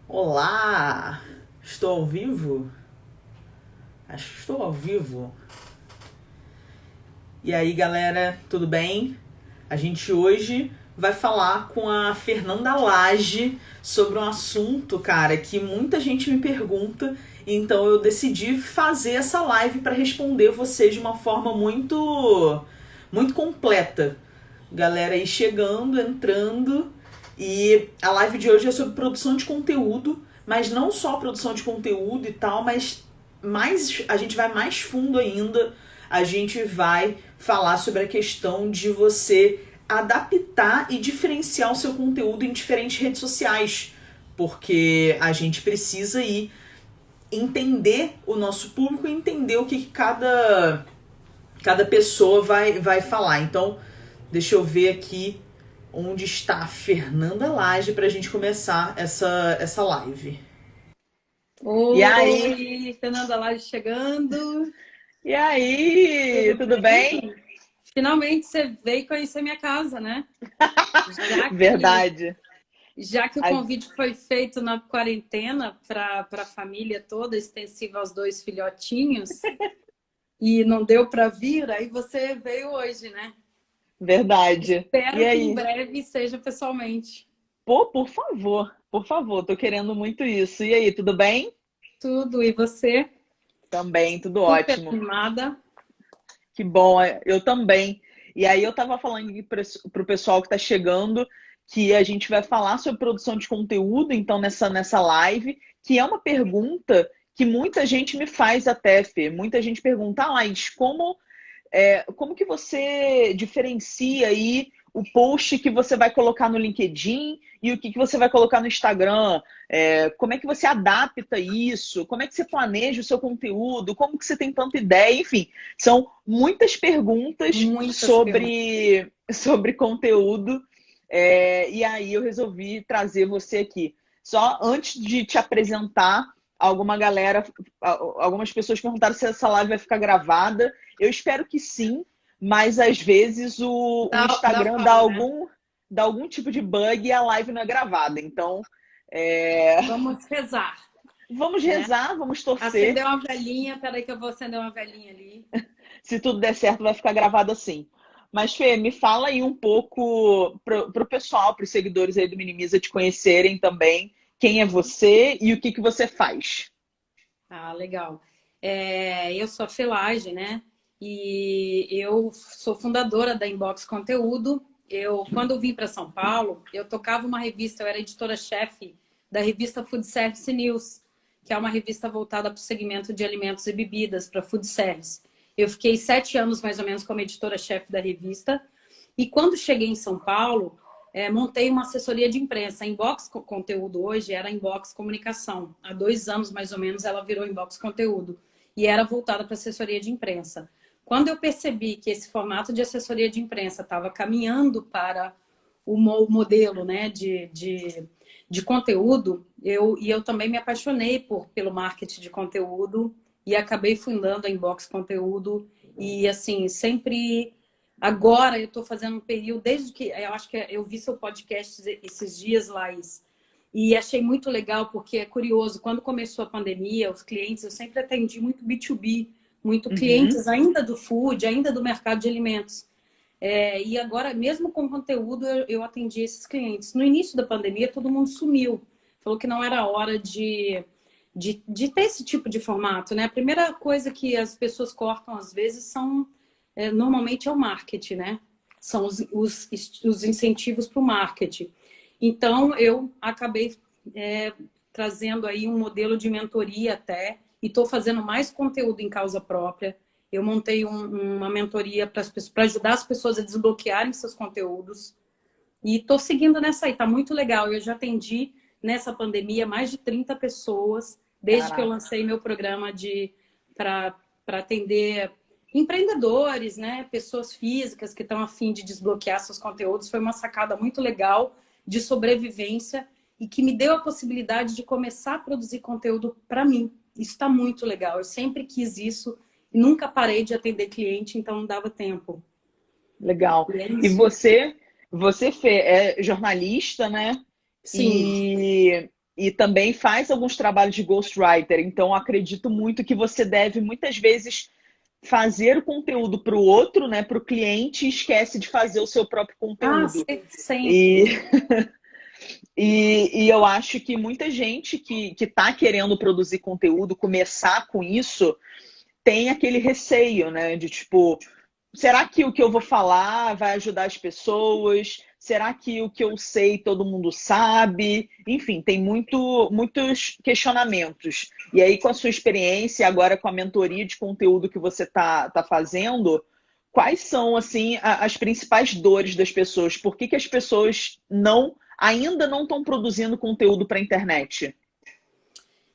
Olá! Estou ao vivo? Acho que estou ao vivo. E aí, galera, tudo bem? A gente hoje vai falar com a Fernanda Lage sobre um assunto, cara, que muita gente me pergunta. Então eu decidi fazer essa live para responder vocês de uma forma muito completa. Galera aí chegando, entrando. E a live de hoje é sobre produção de conteúdo, mas não só produção de conteúdo e tal, mas a gente vai mais fundo ainda. A gente vai falar sobre a questão de você adaptar e diferenciar o seu conteúdo em diferentes redes sociais, porque a gente precisa ir entender o nosso público e entender o que cada pessoa vai falar. Então, deixa eu ver aqui onde está a Fernanda Lage para a gente começar essa live. E aí? Oi, Fernanda Lage chegando. E aí? Tudo Tudo bem? bem? Finalmente você veio conhecer minha casa, né? Já que, Verdade. já que o A- convite foi feito na quarentena para a família toda, extensiva aos dois filhotinhos, e não deu para vir, aí você veio hoje, né? Verdade. E Espero que em aí? breve seja pessoalmente. Pô, por favor, tô querendo muito isso. E aí, tudo bem? Tudo, e você? Também, tudo Super ótimo. animada. Que bom, eu também. E aí eu tava falando pro pessoal que tá chegando que a gente vai falar sobre produção de conteúdo, então, nessa live, que é uma pergunta que muita gente me faz até, Fê. Muita gente pergunta, Laís, como que você diferencia aí o post que você vai colocar no LinkedIn e o que você vai colocar no Instagram? Como é que você adapta isso? Como é que você planeja o seu conteúdo? Como que você tem tanta ideia? Enfim, são muitas perguntas Muitas perguntas. sobre conteúdo. E aí eu resolvi trazer você aqui. Só antes de te apresentar, algumas pessoas perguntaram se essa live vai ficar gravada. Eu espero que sim, mas às vezes o Dá Instagram pau, né? dá algum tipo de bug e a live não é gravada. Então, é, Vamos rezar, vamos né? rezar, vamos torcer. Acendeu uma velhinha, peraí que eu vou acender uma velhinha ali. Se tudo der certo, vai ficar gravado assim. Mas, Fê, me fala aí um pouco para o pessoal, para os seguidores aí do Minimiza te conhecerem também, quem é você e o que você faz. Ah, legal. Eu sou a Felage, né? E eu sou fundadora da Inbox Conteúdo. Quando eu vim para São Paulo, eu tocava uma revista, eu era editora-chefe da revista Food Service News, que é uma revista voltada para o segmento de alimentos e bebidas, para food service. Eu fiquei 7 anos, mais ou menos, como editora-chefe da revista. E quando cheguei em São Paulo, montei uma assessoria de imprensa. A Inbox Conteúdo hoje era Inbox Comunicação. Há 2 anos, mais ou menos, ela virou Inbox Conteúdo. E era voltada para assessoria de imprensa. Quando eu percebi que esse formato de assessoria de imprensa estava caminhando para o modelo, né, de conteúdo, eu também me apaixonei pelo marketing de conteúdo e acabei fundando a Inbox Conteúdo. E, assim, sempre... Agora eu estou fazendo um período, desde que eu acho que eu vi seu podcast esses dias, Laís, e achei muito legal, porque é curioso, quando começou a pandemia, os clientes, eu sempre atendi muito B2B, muito Uhum. clientes ainda do food, ainda do mercado de alimentos. E agora, mesmo com conteúdo, eu atendi esses clientes. No início da pandemia, todo mundo sumiu. Falou que não era hora de ter esse tipo de formato, né? A primeira coisa que as pessoas cortam, às vezes, normalmente é o marketing, né? São os incentivos para o marketing. Então, eu acabei trazendo aí um modelo de mentoria até, e estou fazendo mais conteúdo em causa própria. Eu montei uma mentoria para ajudar as pessoas a desbloquearem seus conteúdos. E estou seguindo nessa aí, tá muito legal. Eu já atendi nessa pandemia mais de 30 pessoas, desde que eu Caraca. lancei meu programa para atender empreendedores, né? Pessoas físicas que estão a fim de desbloquear seus conteúdos. Foi uma sacada muito legal de sobrevivência e que me deu a possibilidade de começar a produzir conteúdo para mim. Isso está muito legal. Eu sempre quis isso e nunca parei de atender cliente, então não dava tempo. Legal. E é E isso. você, Fê, é jornalista, né? Sim. E e também faz alguns trabalhos de ghostwriter. Então, acredito muito que você deve, muitas vezes, fazer o conteúdo para o outro, né, para o cliente, e esquece de fazer o seu próprio Ah, conteúdo. sempre. E, e eu acho que muita gente que está querendo produzir conteúdo, começar com isso, tem aquele receio, né? De tipo, será que o que eu vou falar vai ajudar as pessoas? Será que o que eu sei todo mundo sabe? Enfim, tem muitos questionamentos. E aí, com a sua experiência, agora com a mentoria de conteúdo que você tá fazendo, quais são assim as principais dores das pessoas? Por que as pessoas ainda não estão produzindo conteúdo para a internet?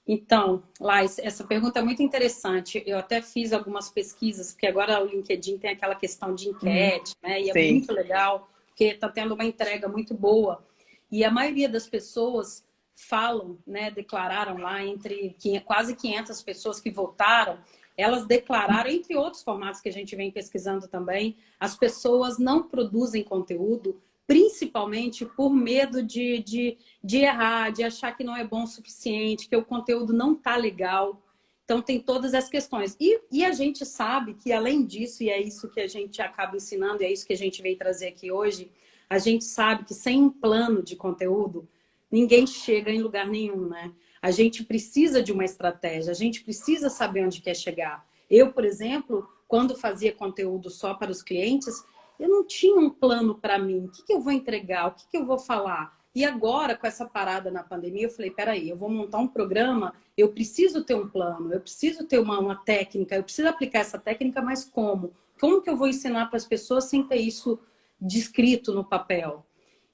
Então, Lais, essa pergunta é muito interessante. Eu até fiz algumas pesquisas, porque agora o LinkedIn tem aquela questão de enquete, né? E é Sim. muito legal, porque está tendo uma entrega muito boa. E a maioria das pessoas falam, né? Declararam lá, entre quase 500 pessoas que votaram, elas declararam, entre outros formatos que a gente vem pesquisando também, as pessoas não produzem conteúdo, principalmente por medo de errar, de achar que não é bom o suficiente, que o conteúdo não tá legal. Então, tem todas essas questões. E a gente sabe que, além disso, e é isso que a gente acaba ensinando, e é isso que a gente veio trazer aqui hoje, a gente sabe que sem um plano de conteúdo, ninguém chega em lugar nenhum, né? A gente precisa de uma estratégia, a gente precisa saber onde quer chegar. Eu, por exemplo, quando fazia conteúdo só para os clientes, eu não tinha um plano para mim. O que eu vou entregar? O que eu vou falar? E agora, com essa parada na pandemia, eu falei, peraí, eu vou montar um programa, eu preciso ter um plano, eu preciso ter uma técnica, eu preciso aplicar essa técnica, mas como? Como que eu vou ensinar para as pessoas sem ter isso descrito no papel?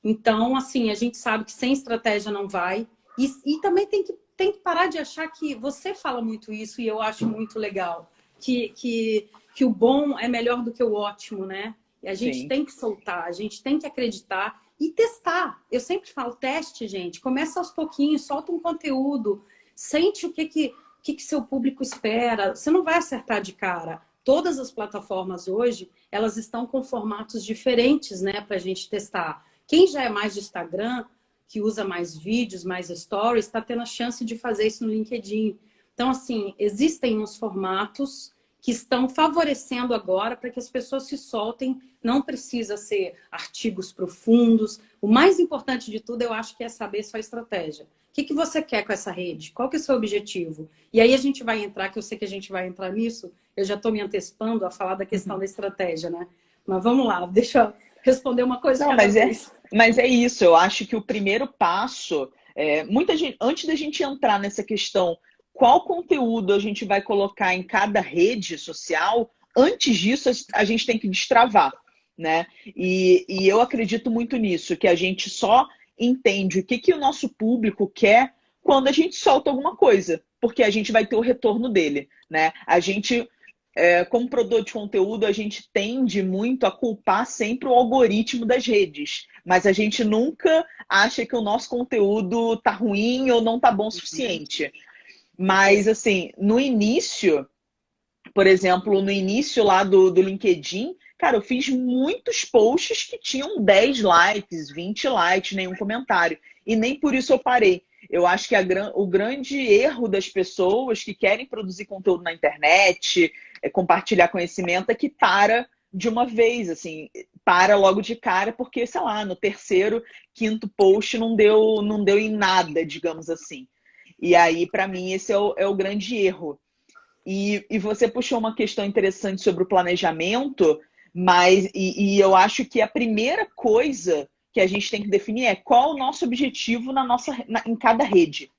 Então, assim, a gente sabe que sem estratégia não vai. E também tem que parar de achar que você fala muito isso, e eu acho muito legal, que o bom é melhor do que o ótimo, né? E a gente Sim. tem que soltar, a gente tem que acreditar e testar. Eu sempre falo, teste, gente. Começa aos pouquinhos, solta um conteúdo, sente o que seu público espera. Você não vai acertar de cara. Todas as plataformas hoje, elas estão com formatos diferentes, né, para a gente testar. Quem já é mais de Instagram, que usa mais vídeos, mais stories, está tendo a chance de fazer isso no LinkedIn. Então, assim, existem uns formatos que estão favorecendo agora para que as pessoas se soltem. Não precisa ser artigos profundos. O mais importante de tudo, eu acho que é saber sua estratégia. O que você quer com essa rede? Qual que é o seu objetivo? E aí a gente vai entrar, que eu sei que a gente vai entrar nisso, eu já estou me antecipando a falar da questão da estratégia, né? Mas vamos lá, deixa eu responder uma coisa Não, cada vez. mas é isso. Eu acho que o primeiro passo, muita gente, antes da gente entrar nessa questão, qual conteúdo a gente vai colocar em cada rede social, antes disso a gente tem que destravar, né? E eu acredito muito nisso, que a gente só entende o que o nosso público quer quando a gente solta alguma coisa, porque a gente vai ter o retorno dele, né? A gente como produtor de conteúdo, a gente tende muito a culpar sempre o algoritmo das redes, mas a gente nunca acha que o nosso conteúdo tá ruim ou não tá bom o suficiente. Mas, assim, no início, por exemplo, no início lá do LinkedIn, cara, eu fiz muitos posts que tinham 10 likes, 20 likes, nenhum comentário. E nem por isso eu parei. Eu acho que o grande erro das pessoas que querem produzir conteúdo na internet, compartilhar conhecimento, é que para de uma vez, assim, para logo de cara, porque, sei lá, no terceiro, quinto post não deu em nada, digamos assim. E aí, para mim, esse é o grande erro. E você puxou uma questão interessante sobre o planejamento, mas eu acho que a primeira coisa que a gente tem que definir é qual o nosso objetivo em cada rede,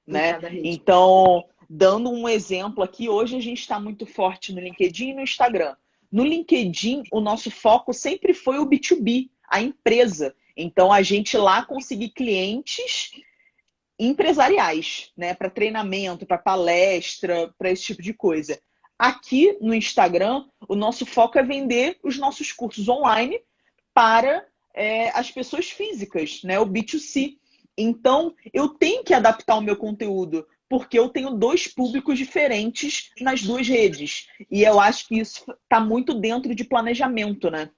Em né? cada rede. Então, dando um exemplo aqui, hoje a gente está muito forte no LinkedIn e no Instagram. No LinkedIn, o nosso foco sempre foi o B2B, a empresa. Então, a gente lá conseguir clientes empresariais, né? Para treinamento, para palestra, para esse tipo de coisa. Aqui no Instagram, o nosso foco é vender os nossos cursos online para as pessoas físicas, né? O B2C. Então, eu tenho que adaptar o meu conteúdo, porque eu tenho dois públicos diferentes nas duas redes. E eu acho que isso está muito dentro de planejamento, né?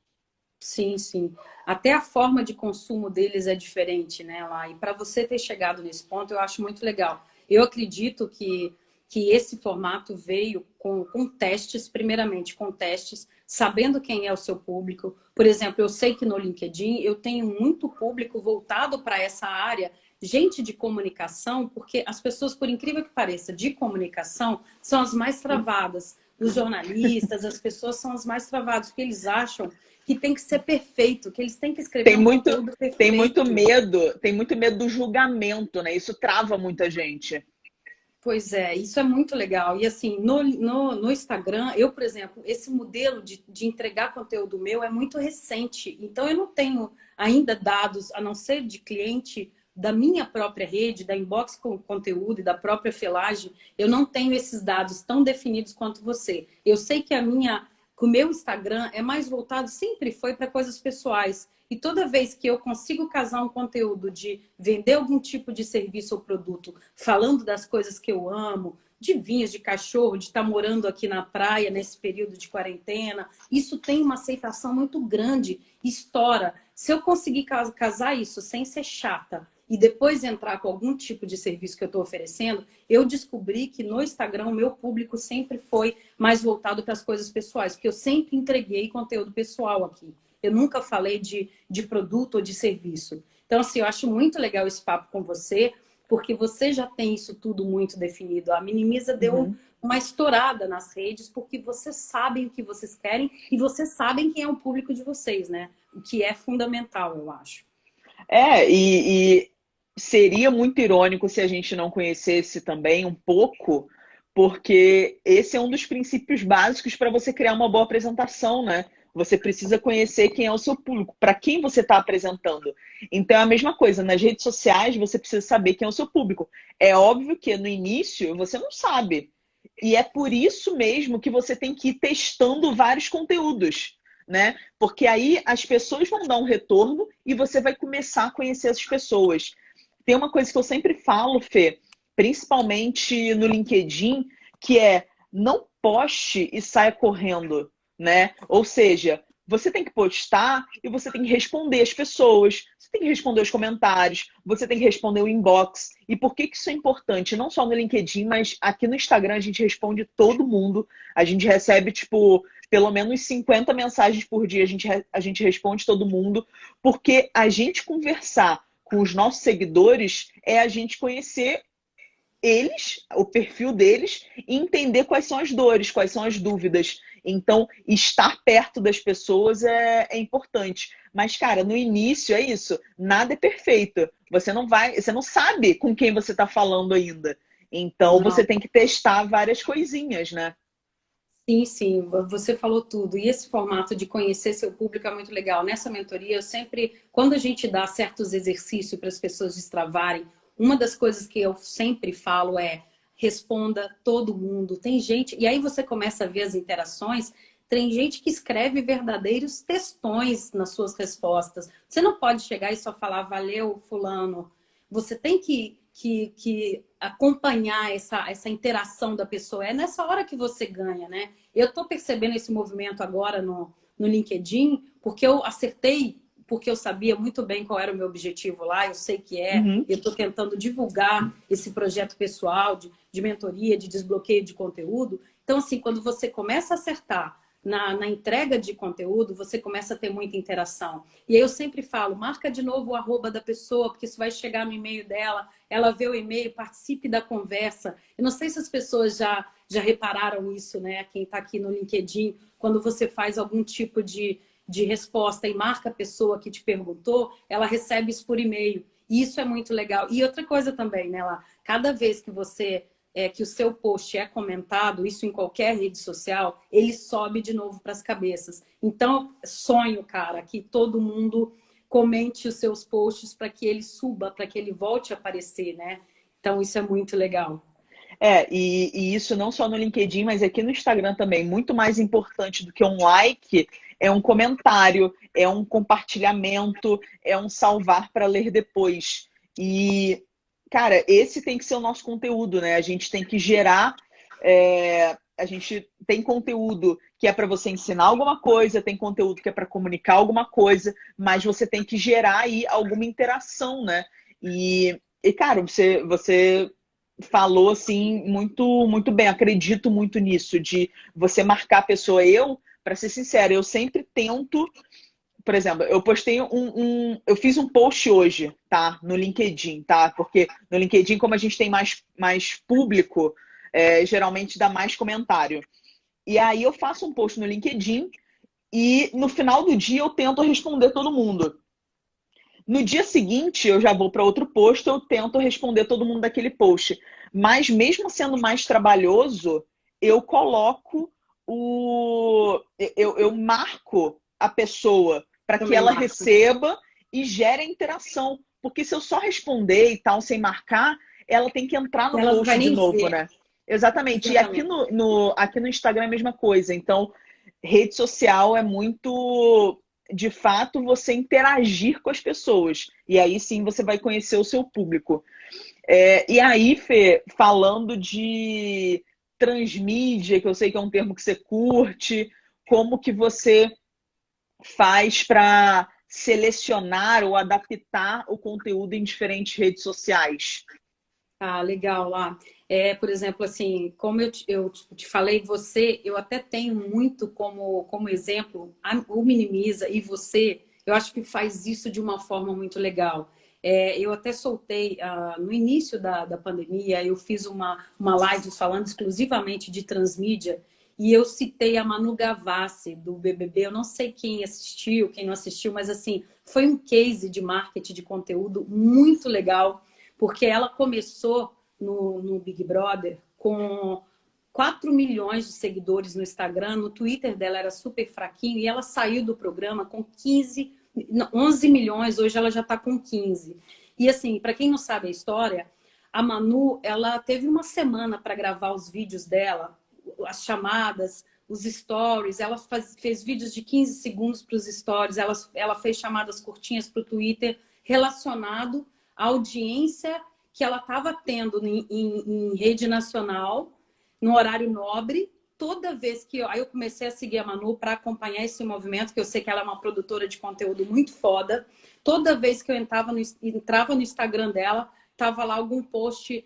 Sim, sim. Até a forma de consumo deles é diferente, né, lá. E para você ter chegado nesse ponto, eu acho muito legal. Eu acredito que esse formato veio com testes, primeiramente com testes, sabendo quem é o seu público. Por exemplo, eu sei que no LinkedIn eu tenho muito público voltado para essa área, gente de comunicação, porque as pessoas, por incrível que pareça, de comunicação são as mais travadas. Os jornalistas, as pessoas são as mais travadas, porque eles acham que tem que ser perfeito, que eles têm que escrever Tem um muito, conteúdo perfeito. tem muito medo do julgamento, né? Isso trava muita gente. Pois é, isso é muito legal. E assim, no Instagram, eu, por exemplo, esse modelo de entregar conteúdo meu é muito recente. Então, eu não tenho ainda dados, a não ser de cliente da minha própria rede, da Inbox com conteúdo e da própria Felagem, eu não tenho esses dados tão definidos quanto você. Eu sei que que o meu Instagram é mais voltado, sempre foi para coisas pessoais. E toda vez que eu consigo casar um conteúdo de vender algum tipo de serviço ou produto, falando das coisas que eu amo, de vinhos, de cachorro, de estar morando aqui na praia nesse período de quarentena, isso tem uma aceitação muito grande, estoura. Se eu conseguir casar isso sem ser chata e depois entrar com algum tipo de serviço que eu estou oferecendo, eu descobri que no Instagram o meu público sempre foi mais voltado para as coisas pessoais, porque eu sempre entreguei conteúdo pessoal aqui. Eu nunca falei de produto ou de serviço. Então, assim, eu acho muito legal esse papo com você, porque você já tem isso tudo muito definido. A Minimiza deu Uhum. uma estourada nas redes, porque vocês sabem o que vocês querem e vocês sabem quem é o público de vocês, né? O que é fundamental, eu acho. E seria muito irônico se a gente não conhecesse também um pouco, porque esse é um dos princípios básicos para você criar uma boa apresentação, né? Você precisa conhecer quem é o seu público, para quem você está apresentando. Então é a mesma coisa, nas redes sociais você precisa saber quem é o seu público. É óbvio que no início você não sabe. E é por isso mesmo que você tem que ir testando vários conteúdos, né? Porque aí as pessoas vão dar um retorno e você vai começar a conhecer essas pessoas. Tem uma coisa que eu sempre falo, Fê, principalmente no LinkedIn, que é não poste e saia correndo, né? Ou seja, você tem que postar e você tem que responder as pessoas, você tem que responder os comentários, você tem que responder o inbox. E por que isso é importante? Não só no LinkedIn, mas aqui no Instagram a gente responde todo mundo. A gente recebe, tipo, pelo menos 50 mensagens por dia, a gente responde todo mundo, porque a gente conversar com os nossos seguidores é a gente conhecer eles, o perfil deles, e entender quais são as dores, quais são as dúvidas. Então, estar perto das pessoas é importante. Mas, cara, no início é isso, nada é perfeito. Você não sabe com quem você está falando ainda. Então, você Não. tem que testar várias coisinhas, né? Sim, sim, você falou tudo. E esse formato de conhecer seu público é muito legal. Nessa mentoria, eu sempre, quando a gente dá certos exercícios para as pessoas destravarem, uma das coisas que eu sempre falo é responda todo mundo. Tem gente, e aí você começa a ver as interações, tem gente que escreve verdadeiros textões nas suas respostas. Você não pode chegar e só falar valeu, fulano. Você tem que acompanhar essa interação da pessoa. É nessa hora que você ganha, né? Eu estou percebendo esse movimento agora no LinkedIn, porque eu acertei, porque eu sabia muito bem qual era o meu objetivo lá, eu sei que é, Uhum. eu estou tentando divulgar esse projeto pessoal de mentoria, de desbloqueio de conteúdo. Então, assim, quando você começa a acertar na entrega de conteúdo, você começa a ter muita interação. E aí eu sempre falo, marca de novo o arroba da pessoa, porque isso vai chegar no e-mail dela, ela vê o e-mail, participe da conversa. Eu não sei se as pessoas já repararam isso, né? Quem está aqui no LinkedIn, quando você faz algum tipo de resposta e marca a pessoa que te perguntou, ela recebe isso por e-mail. E isso é muito legal. E outra coisa também, né, lá, cada vez que que o seu post é comentado, isso em qualquer rede social, ele sobe de novo para as cabeças. Então, sonho, cara, que todo mundo comente os seus posts para que ele suba, para que ele volte a aparecer, né? Então, isso é muito legal. E isso não só no LinkedIn, mas aqui no Instagram também. Muito mais importante do que um like é um comentário, é um compartilhamento, é um salvar para ler depois. E, cara, esse tem que ser o nosso conteúdo, né? A gente tem que gerar a gente tem conteúdo que é para você ensinar alguma coisa, tem conteúdo que é para comunicar alguma coisa, mas você tem que gerar aí alguma interação, né? Cara, você falou assim muito bem, acredito muito nisso, de você marcar a pessoa. Para ser sincera, eu sempre tento, por exemplo, eu fiz um post hoje, tá? No LinkedIn, tá? Porque no LinkedIn, como a gente tem mais público, geralmente dá mais comentário. E aí eu faço um post no LinkedIn e no final do dia eu tento responder todo mundo. No dia seguinte, eu já vou para outro post, eu tento responder todo mundo daquele post. Mas mesmo sendo mais trabalhoso, eu coloco eu marco a pessoa para que ela receba e gere a interação. Porque se eu só responder e tal, sem marcar, ela tem que entrar no post de novo, né? Exatamente. E aqui no Instagram é a mesma coisa. Então, rede social é muito, de fato, você interagir com as pessoas. E aí sim você vai conhecer o seu público. E aí, Fê, falando de transmídia, que eu sei que é um termo que você curte, como que você faz para selecionar ou adaptar o conteúdo em diferentes redes sociais? Ah, legal lá. Por exemplo, assim, como eu te falei, eu até tenho muito como exemplo o Minimiza e você, eu acho que faz isso de uma forma muito legal. Eu até soltei, no início da pandemia, eu fiz uma live falando exclusivamente de transmídia e eu citei a Manu Gavassi, do BBB. Eu não sei quem assistiu, quem não assistiu, mas assim, foi um case de marketing de conteúdo muito legal, porque ela começou no Big Brother com 4 milhões de seguidores no Instagram, no Twitter dela era super fraquinho, e ela saiu do programa com 11 milhões, hoje ela já está com 15. E assim, para quem não sabe a história, a Manu, ela teve uma semana para gravar os vídeos dela, as chamadas, os stories, ela fez vídeos de 15 segundos para os stories, ela fez chamadas curtinhas para o Twitter relacionado à audiência que ela estava tendo em rede nacional, no horário nobre. Toda vez que aí eu comecei a seguir a Manu para acompanhar esse movimento, que eu sei que ela é uma produtora de conteúdo muito foda. Toda vez que eu entrava no Instagram dela, tava lá algum post,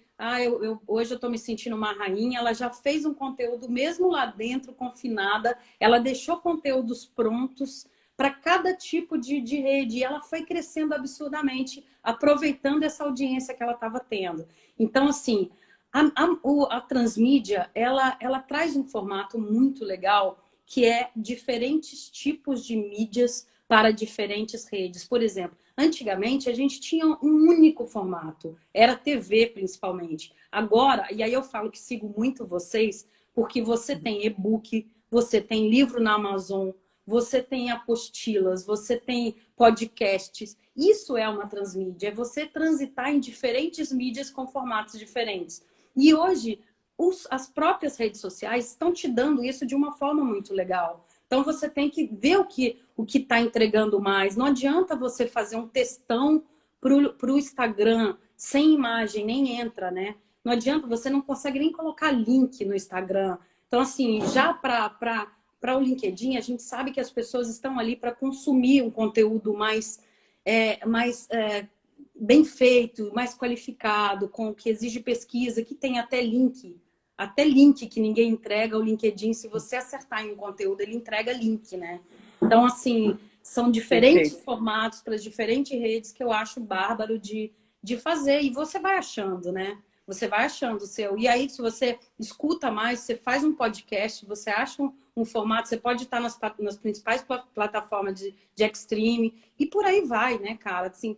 hoje eu tô me sentindo uma rainha. Ela já fez um conteúdo mesmo lá dentro, confinada. Ela deixou conteúdos prontos para cada tipo de rede. E ela foi crescendo absurdamente, aproveitando essa audiência que ela estava tendo. Então, assim, a transmídia, ela traz um formato muito legal, que é diferentes tipos de mídias para diferentes redes. Por exemplo, antigamente a gente tinha um único formato, era TV principalmente. Agora, e aí eu falo que sigo muito vocês, porque você tem e-book, você tem livro na Amazon, você tem apostilas, você tem podcasts. Isso é uma transmídia, é você transitar em diferentes mídias com formatos diferentes. E hoje, as próprias redes sociais estão te dando isso de uma forma muito legal. Então, você tem que ver o que está entregando mais. Não adianta você fazer um textão para o Instagram sem imagem, nem entra, né? Não adianta, você não consegue nem colocar link no Instagram. Então, assim, já para o LinkedIn, a gente sabe que as pessoas estão ali para consumir um conteúdo mais bem feito, mais qualificado, com que exige pesquisa, que tem até link que ninguém entrega. O LinkedIn, se você acertar em um conteúdo, ele entrega link, né? Então, assim, são diferentes formatos para as diferentes redes que eu acho bárbaro de fazer. E você vai achando, né? Você vai achando o seu. E aí, se você escuta mais, você faz um podcast, você acha um formato, você pode estar nas principais plataformas de streaming e por aí vai, né, cara? Assim,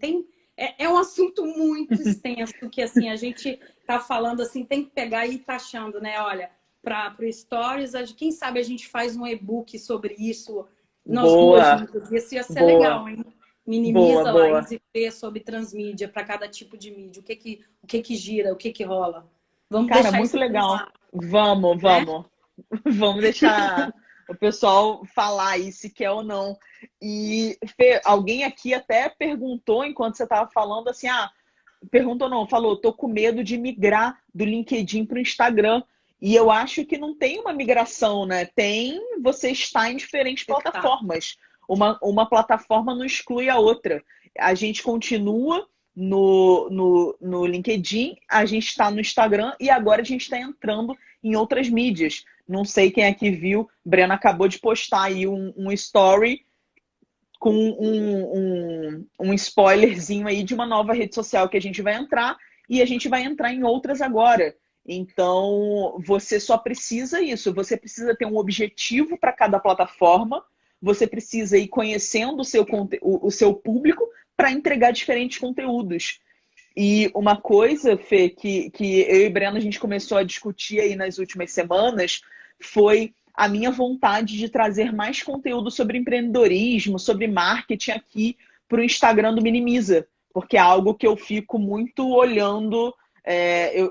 é um assunto muito extenso que, assim, a gente tá falando, assim, tem que pegar e ir taxando, né? Olha, para o Stories, quem sabe a gente faz um e-book sobre isso, nós duas juntas. Isso ia ser legal, hein? Minimiza, Laís e Fê, sobre transmídia para cada tipo de mídia. O que gira, o que rola. Vamos Cara, deixar muito isso legal. pensar, Vamos. né? Vamos deixar o pessoal falar aí se quer ou não. E, Fê, alguém aqui até perguntou, enquanto você estava falando, assim, perguntou não, falou, tô com medo de migrar do LinkedIn para o Instagram. E eu acho que não tem uma migração, né? Tem você está em diferentes plataformas. Uma plataforma não exclui a outra. A gente continua no LinkedIn, a gente está no Instagram e agora a gente está entrando em outras mídias. Não sei quem aqui viu, Breno acabou de postar aí um story com um spoilerzinho aí de uma nova rede social que a gente vai entrar e a gente vai entrar em outras agora. Então, você só precisa isso, você precisa ter um objetivo para cada plataforma, você precisa ir conhecendo o seu público para entregar diferentes conteúdos. E uma coisa, Fê, que eu e Breno a gente começou a discutir aí nas últimas semanas foi a minha vontade de trazer mais conteúdo sobre empreendedorismo, sobre marketing aqui para o Instagram do Minimiza, porque é algo que eu fico muito olhando.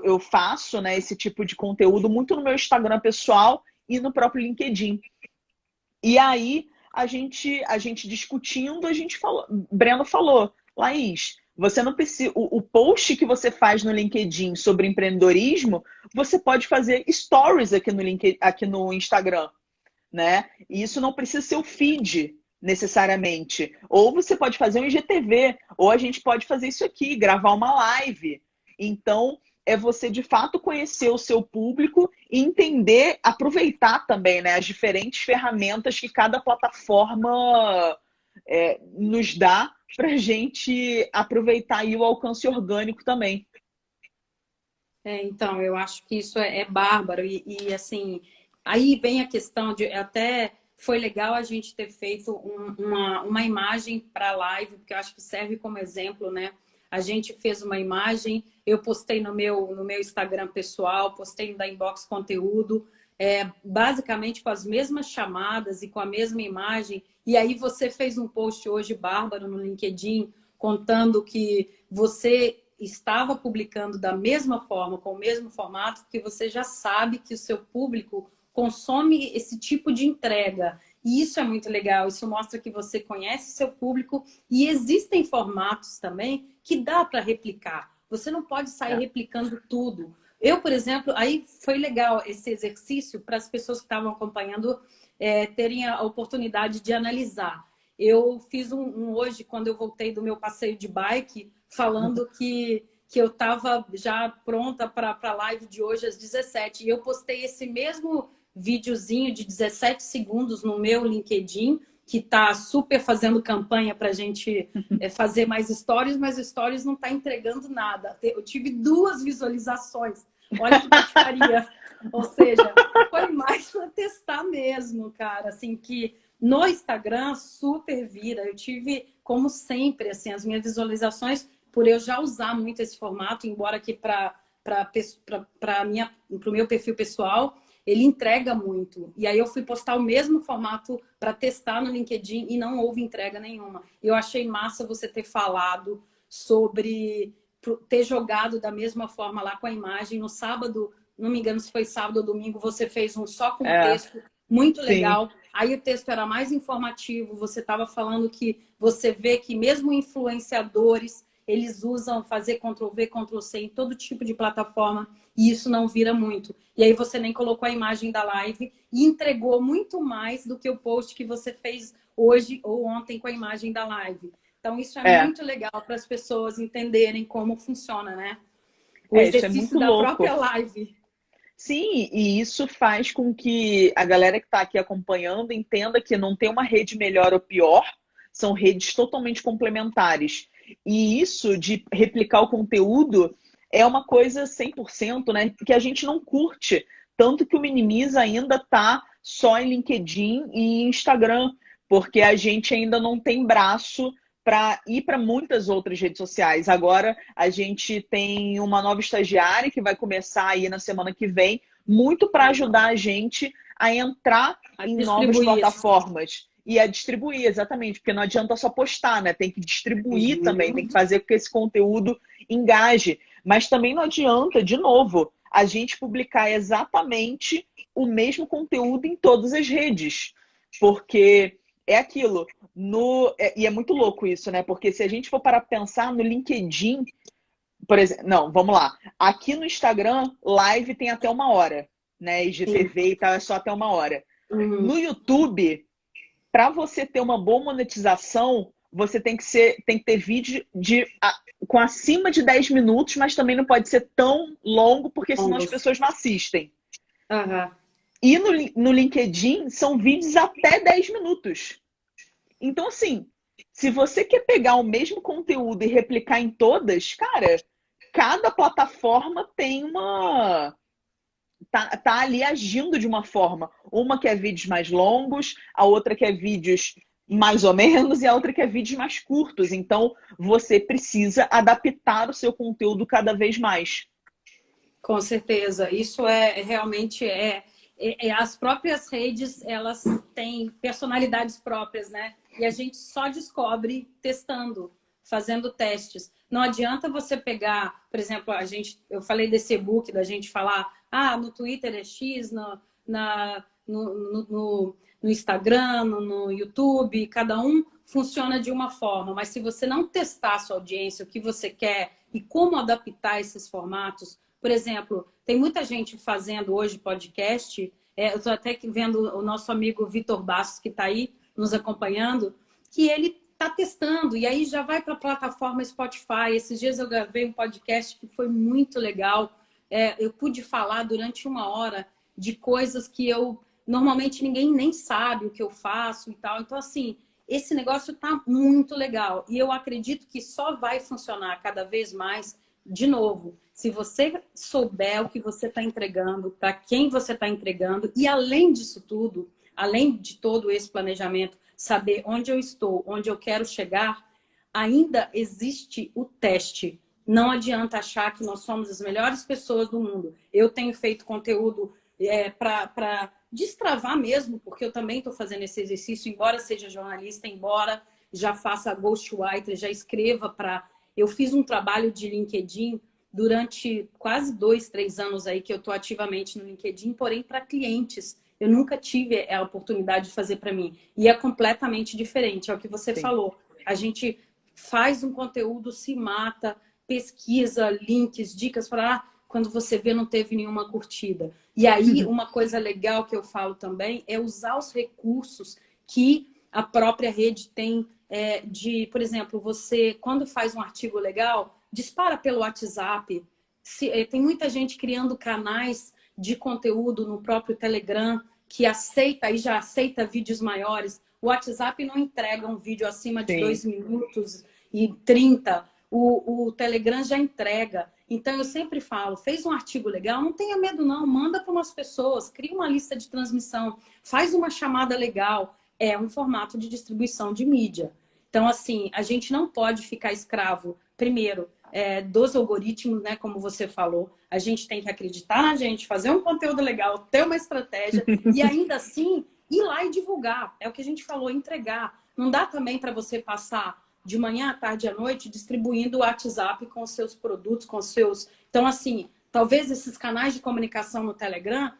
Eu faço, né, esse tipo de conteúdo muito no meu Instagram pessoal e no próprio LinkedIn. E aí, a gente discutindo, Breno falou, Laís, você não precisa. O post que você faz no LinkedIn sobre empreendedorismo, você pode fazer stories aqui no Instagram, né? E isso não precisa ser o feed necessariamente. Ou você pode fazer um IGTV, ou a gente pode fazer isso aqui, gravar uma live. Então, é você de fato conhecer o seu público e entender, aproveitar também, né, as diferentes ferramentas que cada plataforma nos dá para a gente aproveitar aí o alcance orgânico também. Então, eu acho que isso é bárbaro. Assim, aí vem a questão de até foi legal a gente ter feito uma imagem para a live, porque eu acho que serve como exemplo, né? A gente fez uma imagem, eu postei no meu Instagram pessoal, postei no da Inbox Conteúdo, basicamente com as mesmas chamadas e com a mesma imagem. E aí você fez um post hoje, bárbaro, no LinkedIn, contando que você estava publicando da mesma forma, com o mesmo formato, porque você já sabe que o seu público consome esse tipo de entrega. E isso é muito legal, isso mostra que você conhece seu público e existem formatos também que dá para replicar. Você não pode sair replicando tudo. Eu, por exemplo, aí foi legal esse exercício para as pessoas que estavam acompanhando terem a oportunidade de analisar. Eu fiz hoje, quando eu voltei do meu passeio de bike, falando que eu estava já pronta para a live de hoje às 17. E eu postei esse mesmo videozinho de 17 segundos no meu LinkedIn, que está super fazendo campanha para a gente fazer mais stories, mas stories não está entregando nada. Eu tive 2 visualizações. Olha que patifaria. Ou seja, foi mais para testar mesmo, cara. Assim, que no Instagram super vira. Eu tive, como sempre, assim, as minhas visualizações, por eu já usar muito esse formato, embora que para o meu perfil pessoal, ele entrega muito. E aí eu fui postar o mesmo formato para testar no LinkedIn e não houve entrega nenhuma. Eu achei massa você ter falado sobre ter jogado da mesma forma lá com a imagem. No sábado, não me engano se foi sábado ou domingo, você fez um só com texto, muito legal. Sim. Aí o texto era mais informativo, você estava falando que você vê que mesmo influenciadores, eles usam fazer Ctrl+V, Ctrl+C em todo tipo de plataforma e isso não vira muito. E aí você nem colocou a imagem da live e entregou muito mais do que o post que você fez hoje ou ontem com a imagem da live. Então isso é muito legal para as pessoas entenderem como funciona, né? O exercício da própria live. Sim, e isso faz com que a galera que está aqui acompanhando entenda que não tem uma rede melhor ou pior, são redes totalmente complementares. E isso de replicar o conteúdo é uma coisa 100%, né, que a gente não curte. Tanto que o Minimiza ainda está só em LinkedIn e Instagram, porque a gente ainda não tem braço para ir para muitas outras redes sociais. Agora a gente tem uma nova estagiária que vai começar aí na semana que vem, muito para ajudar a gente a entrar em novas plataformas. E a distribuir, exatamente, porque não adianta só postar, né? Tem que distribuir também, tem que fazer com que esse conteúdo engaje. Mas também não adianta, de novo, a gente publicar exatamente o mesmo conteúdo em todas as redes. Porque é aquilo. E é muito louco isso, né? Porque se a gente for para pensar no LinkedIn, por exemplo, não, vamos lá. Aqui no Instagram, live tem até 1 hora. né? Sim. IGTV e tal, é só até 1 hora. Uhum. No YouTube, para você ter uma boa monetização, você tem que ter vídeo com acima de 10 minutos, mas também não pode ser tão longo, porque senão as Longos. pessoas não assistem. Aham. E no LinkedIn, são vídeos até 10 minutos. Então, assim, se você quer pegar o mesmo conteúdo e replicar em todas, cara, cada plataforma tem uma... Tá ali agindo de uma forma. Uma quer vídeos mais longos, a outra quer vídeos mais ou menos, e a outra quer vídeos mais curtos. Então, você precisa adaptar o seu conteúdo cada vez mais. Com certeza. Isso realmente as próprias redes, elas têm personalidades próprias, né? E a gente só descobre testando, fazendo testes. Não adianta você pegar, por exemplo, eu falei desse e-book da gente falar, no Twitter é X, no Instagram, no YouTube, cada um funciona de uma forma, mas se você não testar a sua audiência, o que você quer e como adaptar esses formatos, por exemplo, tem muita gente fazendo hoje podcast, eu estou até vendo o nosso amigo Vitor Bastos, que está aí nos acompanhando, que ele está testando, e aí já vai para a plataforma Spotify. Esses dias eu gravei um podcast que foi muito legal, eu pude falar durante 1 hora de coisas que normalmente ninguém nem sabe o que eu faço e tal. Então, assim, esse negócio está muito legal. E eu acredito que só vai funcionar cada vez mais, de novo, se você souber o que você está entregando, para quem você está entregando, e além disso tudo, além de todo esse planejamento, saber onde eu estou, onde eu quero chegar, ainda existe o teste. Não adianta achar que nós somos as melhores pessoas do mundo. Eu tenho feito conteúdo para destravar mesmo, porque eu também estou fazendo esse exercício, embora seja jornalista, embora já faça ghostwriter, já escreva para... Eu fiz um trabalho de LinkedIn durante quase 2, 3 anos aí que eu estou ativamente no LinkedIn, porém para clientes. Eu nunca tive a oportunidade de fazer para mim. E é completamente diferente, é o que você Sim. falou. A gente faz um conteúdo, se mata, pesquisa, links, dicas para quando você vê não teve nenhuma curtida. E aí, uma coisa legal que eu falo também é usar os recursos que a própria rede tem por exemplo, você, quando faz um artigo legal, dispara pelo WhatsApp. Tem muita gente criando canais de conteúdo no próprio Telegram que aceita e já aceita vídeos maiores. O WhatsApp não entrega um vídeo acima de 2 minutos e 30. O Telegram já entrega. Então, eu sempre falo, fez um artigo legal, não tenha medo não, manda para umas pessoas, cria uma lista de transmissão, faz uma chamada legal. É um formato de distribuição de mídia. Então, assim, a gente não pode ficar escravo, primeiro, dos algoritmos, né, como você falou. A gente tem que acreditar na gente, fazer um conteúdo legal, ter uma estratégia e ainda assim ir lá e divulgar. É o que a gente falou, entregar. Não dá também para você passar de manhã à tarde à noite distribuindo o WhatsApp com os seus produtos, com os seus... Então, assim, talvez esses canais de comunicação no Telegram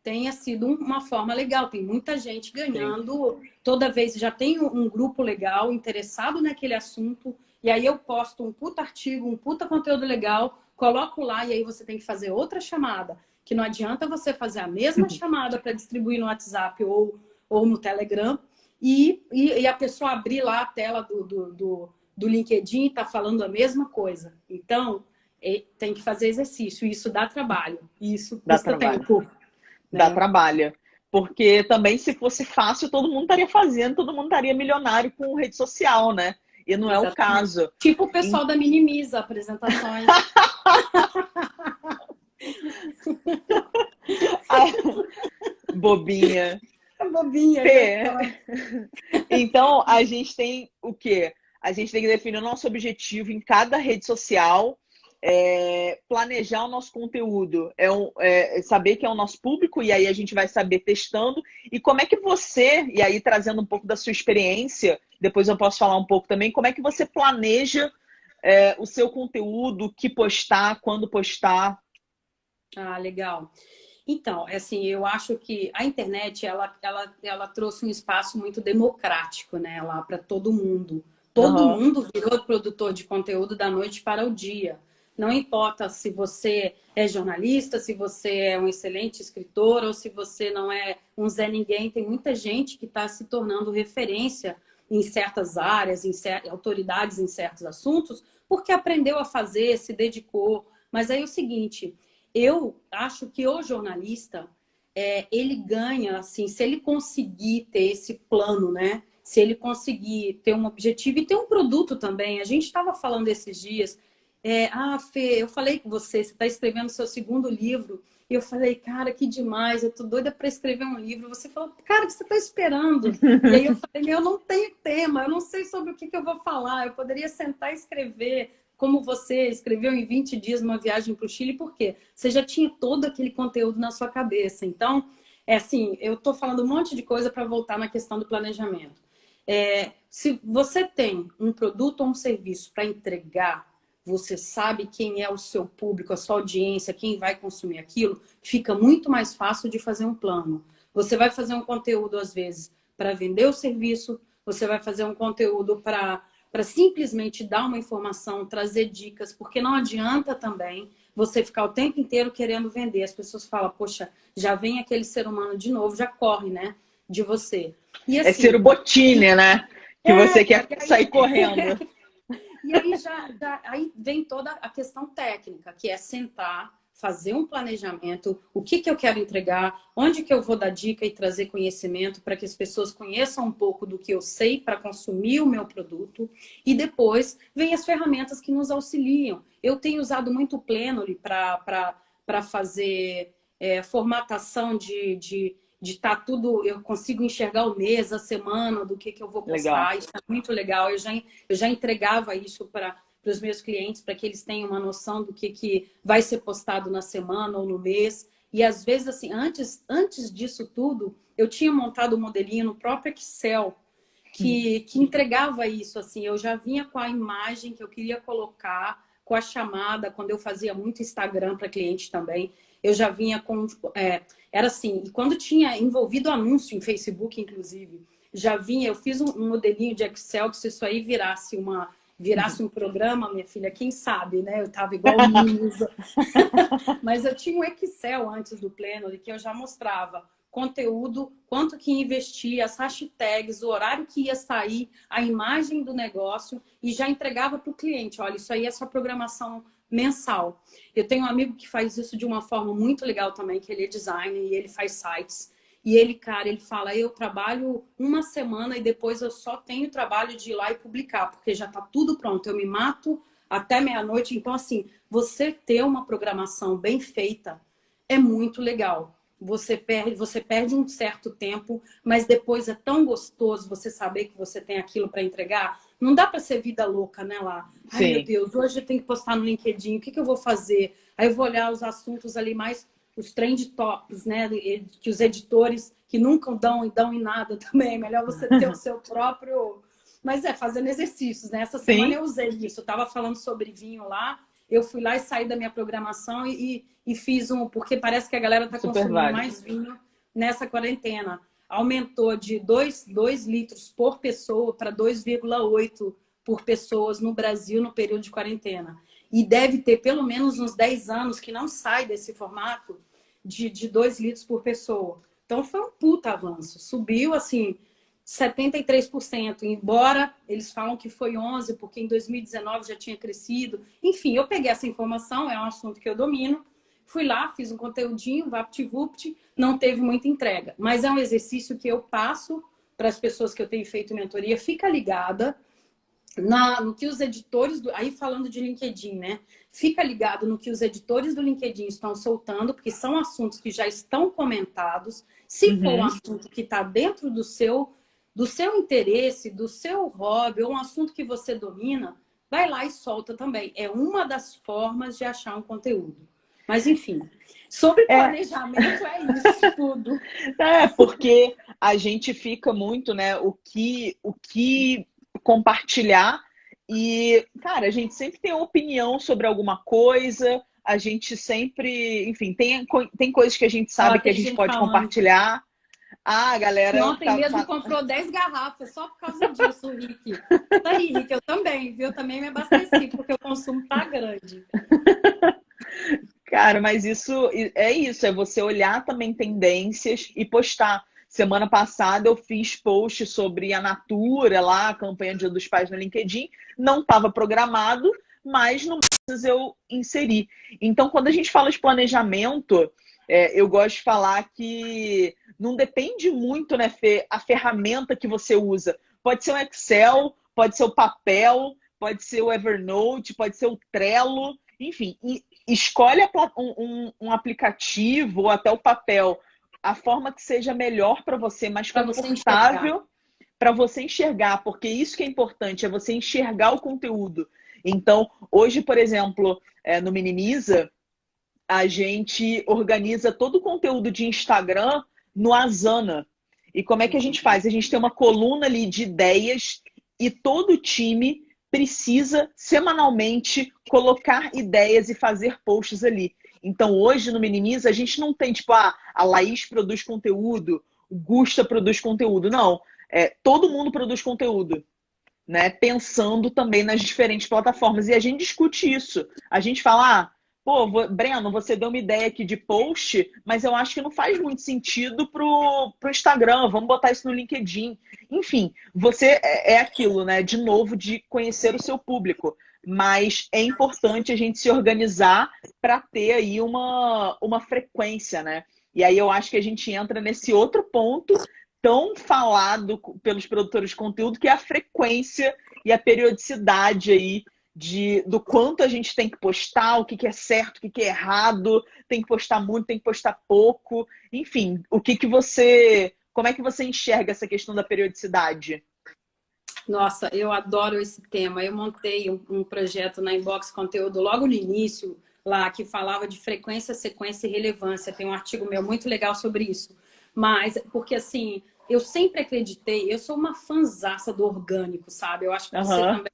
tenha sido uma forma legal. Tem muita gente ganhando. Toda vez já tem um grupo legal interessado naquele assunto. E aí eu posto um puta artigo, um puta conteúdo legal, coloco lá e aí você tem que fazer outra chamada. Que não adianta você fazer a mesma chamada para distribuir no WhatsApp ou no Telegram e a pessoa abrir lá a tela do LinkedIn e tá falando a mesma coisa. Então, tem que fazer exercício. Isso dá trabalho. Isso custa tempo. Dá trabalho. Porque também, se fosse fácil, todo mundo estaria fazendo, todo mundo estaria milionário com rede social, né? E não Exatamente. É o caso. Tipo o pessoal da Minimiza, apresentações. Bobinha. Bobinha. Então, a gente tem o quê? A gente tem que definir o nosso objetivo em cada rede social, planejar o nosso conteúdo, saber quem é o nosso público, e aí a gente vai saber testando. E como é que você, e aí trazendo um pouco da sua experiência, depois eu posso falar um pouco também, como é que você planeja o seu conteúdo, o que postar, quando postar? Ah, legal. Então, assim, eu acho que a internet, ela trouxe um espaço muito democrático, né, lá para todo mundo. Todo mundo virou produtor de conteúdo da noite para o dia. Não importa se você é jornalista, se você é um excelente escritor ou se você não é um Zé Ninguém. Tem muita gente que está se tornando referência em certas áreas, autoridades em certos assuntos, porque aprendeu a fazer, se dedicou. Mas aí é o seguinte, eu acho que o jornalista, ele ganha, assim, se ele conseguir ter esse plano, né? Se ele conseguir ter um objetivo e ter um produto também. A gente estava falando esses dias, Fê, eu falei com você está escrevendo seu segundo livro, e eu falei, cara, que demais, eu tô doida para escrever um livro. Você falou, cara, o que você está esperando? E aí eu falei, eu não tenho tema, eu não sei sobre o que eu vou falar, eu poderia sentar e escrever, como você escreveu em 20 dias uma viagem para o Chile, por quê? Você já tinha todo aquele conteúdo na sua cabeça. Então, assim, eu estou falando um monte de coisa para voltar na questão do planejamento. Se você tem um produto ou um serviço para entregar, você sabe quem é o seu público, a sua audiência, quem vai consumir aquilo, fica muito mais fácil de fazer um plano. Você vai fazer um conteúdo, às vezes, para vender o serviço, você vai fazer um conteúdo para simplesmente dar uma informação, trazer dicas, porque não adianta também você ficar o tempo inteiro querendo vender. As pessoas falam, poxa, já vem aquele ser humano de novo, já corre, né, de você. E, assim, ser o Botine, né? Que você quer sair correndo. E aí aí vem toda a questão técnica, que é sentar, fazer um planejamento, o que eu quero entregar, onde que eu vou dar dica e trazer conhecimento para que as pessoas conheçam um pouco do que eu sei para consumir o meu produto. E depois vem as ferramentas que nos auxiliam. Eu tenho usado muito o Planoly para fazer formatação de estar tudo, eu consigo enxergar o mês, a semana, do que eu vou postar. Legal. Isso é muito legal. Eu já entregava isso para os meus clientes, para que eles tenham uma noção do que vai ser postado na semana ou no mês. E às vezes, assim, antes disso tudo, eu tinha montado um modelinho no próprio Excel que entregava isso. Assim, eu já vinha com a imagem que eu queria colocar, com a chamada, quando eu fazia muito Instagram para cliente também. Eu já vinha com... era assim, e quando tinha envolvido anúncio em Facebook, inclusive, já vinha... Eu fiz um modelinho de Excel que se isso aí virasse um programa, minha filha, quem sabe, né? Eu tava igual o Misa. Mas eu tinha um Excel antes do Planoly que eu já mostrava conteúdo, quanto que ia investir, as hashtags, o horário que ia sair, a imagem do negócio e já entregava para o cliente. Olha, isso aí é sua programação mensal. Eu tenho um amigo que faz isso de uma forma muito legal também, que ele é designer e ele faz sites. E ele, cara, ele fala, eu trabalho uma semana e depois eu só tenho trabalho de ir lá e publicar, porque já tá tudo pronto. Eu me mato até meia-noite. Então, assim, você ter uma programação bem feita é muito legal. Você perde um certo tempo, mas depois é tão gostoso você saber que você tem aquilo para entregar. Não dá para ser vida louca, né, lá? Ai, sim, meu Deus, hoje eu tenho que postar no LinkedIn, o que eu vou fazer? Aí eu vou olhar os assuntos ali mais, os trend tops, né? Que os editores que nunca dão em nada também. É melhor você ter o seu próprio... Mas fazendo exercícios, né? Essa semana eu usei isso. Eu estava falando sobre vinho lá, eu fui lá e saí da minha programação e fiz porque parece que a galera está consumindo mais vinho nessa quarentena. Aumentou de 2 litros por pessoa para 2,8 por pessoas no Brasil no período de quarentena. E deve ter pelo menos uns 10 anos que não sai desse formato de 2 litros por pessoa. Então foi um puta avanço. Subiu assim 73%, embora eles falam que foi 11%, porque em 2019 já tinha crescido. Enfim, eu peguei essa informação, é um assunto que eu domino. Fui lá, fiz um conteúdinho, vapt-vupt, não teve muita entrega. Mas é um exercício que eu passo para as pessoas que eu tenho feito mentoria. Fica ligada no que os editores... Aí falando de LinkedIn, né? Fica ligado no que os editores do LinkedIn estão soltando, porque são assuntos que já estão comentados. Se for um assunto que está dentro do seu interesse, do seu hobby, ou um assunto que você domina, vai lá e solta também. É uma das formas de achar um conteúdo. Mas, enfim, sobre planejamento é isso tudo. Porque a gente fica muito, né, o que compartilhar e, cara, a gente sempre tem opinião sobre alguma coisa, a gente sempre, enfim, tem coisas que a gente sabe que a gente pode compartilhar. Ah, a E galera ontem mesmo comprou 10 garrafas só por causa disso, o Rick. Tá aí, Rick, eu também, viu? Eu também me abasteci, porque o consumo tá grande. Cara, mas isso, é você olhar também tendências e postar. Semana passada eu fiz post sobre a Natura lá, a campanha Dia dos Pais no LinkedIn. Não estava programado, mas no mês eu inseri. Então, quando a gente fala de planejamento, eu gosto de falar que não depende muito, né, Fê, a ferramenta que você usa. Pode ser o Excel, pode ser o papel, pode ser o Evernote, pode ser o Trello, enfim, escolhe um aplicativo ou até o papel, a forma que seja melhor para você, mais Para você enxergar. confortável para você enxergar, porque isso que é importante, é você enxergar o conteúdo. Então, hoje, por exemplo, no Minimiza, a gente organiza todo o conteúdo de Instagram no Asana. E como é que a gente faz? A gente tem uma coluna ali de ideias e todo o time precisa semanalmente colocar ideias e fazer posts ali. Então, hoje no Minimiza, a gente não tem tipo, a Laís produz conteúdo, o Gusta produz conteúdo. Não, todo mundo produz conteúdo, né? Pensando também nas diferentes plataformas. E a gente discute isso. A gente fala, pô, Breno, você deu uma ideia aqui de post, mas eu acho que não faz muito sentido pro Instagram. Vamos botar isso no LinkedIn. Enfim, você é aquilo, né? De novo, de conhecer o seu público. Mas é importante a gente se organizar para ter aí uma frequência, né? E aí eu acho que a gente entra nesse outro ponto tão falado pelos produtores de conteúdo, que é a frequência e a periodicidade aí do quanto a gente tem que postar, o que é certo, o que é errado, tem que postar muito, tem que postar pouco, enfim, como é que você enxerga essa questão da periodicidade? Nossa, eu adoro esse tema. Eu montei um projeto na Inbox Conteúdo logo no início, lá, que falava de frequência, sequência e relevância. Tem um artigo meu muito legal sobre isso. Mas, porque assim, eu sempre acreditei, eu sou uma fanzaça do orgânico, sabe? Eu acho que você também.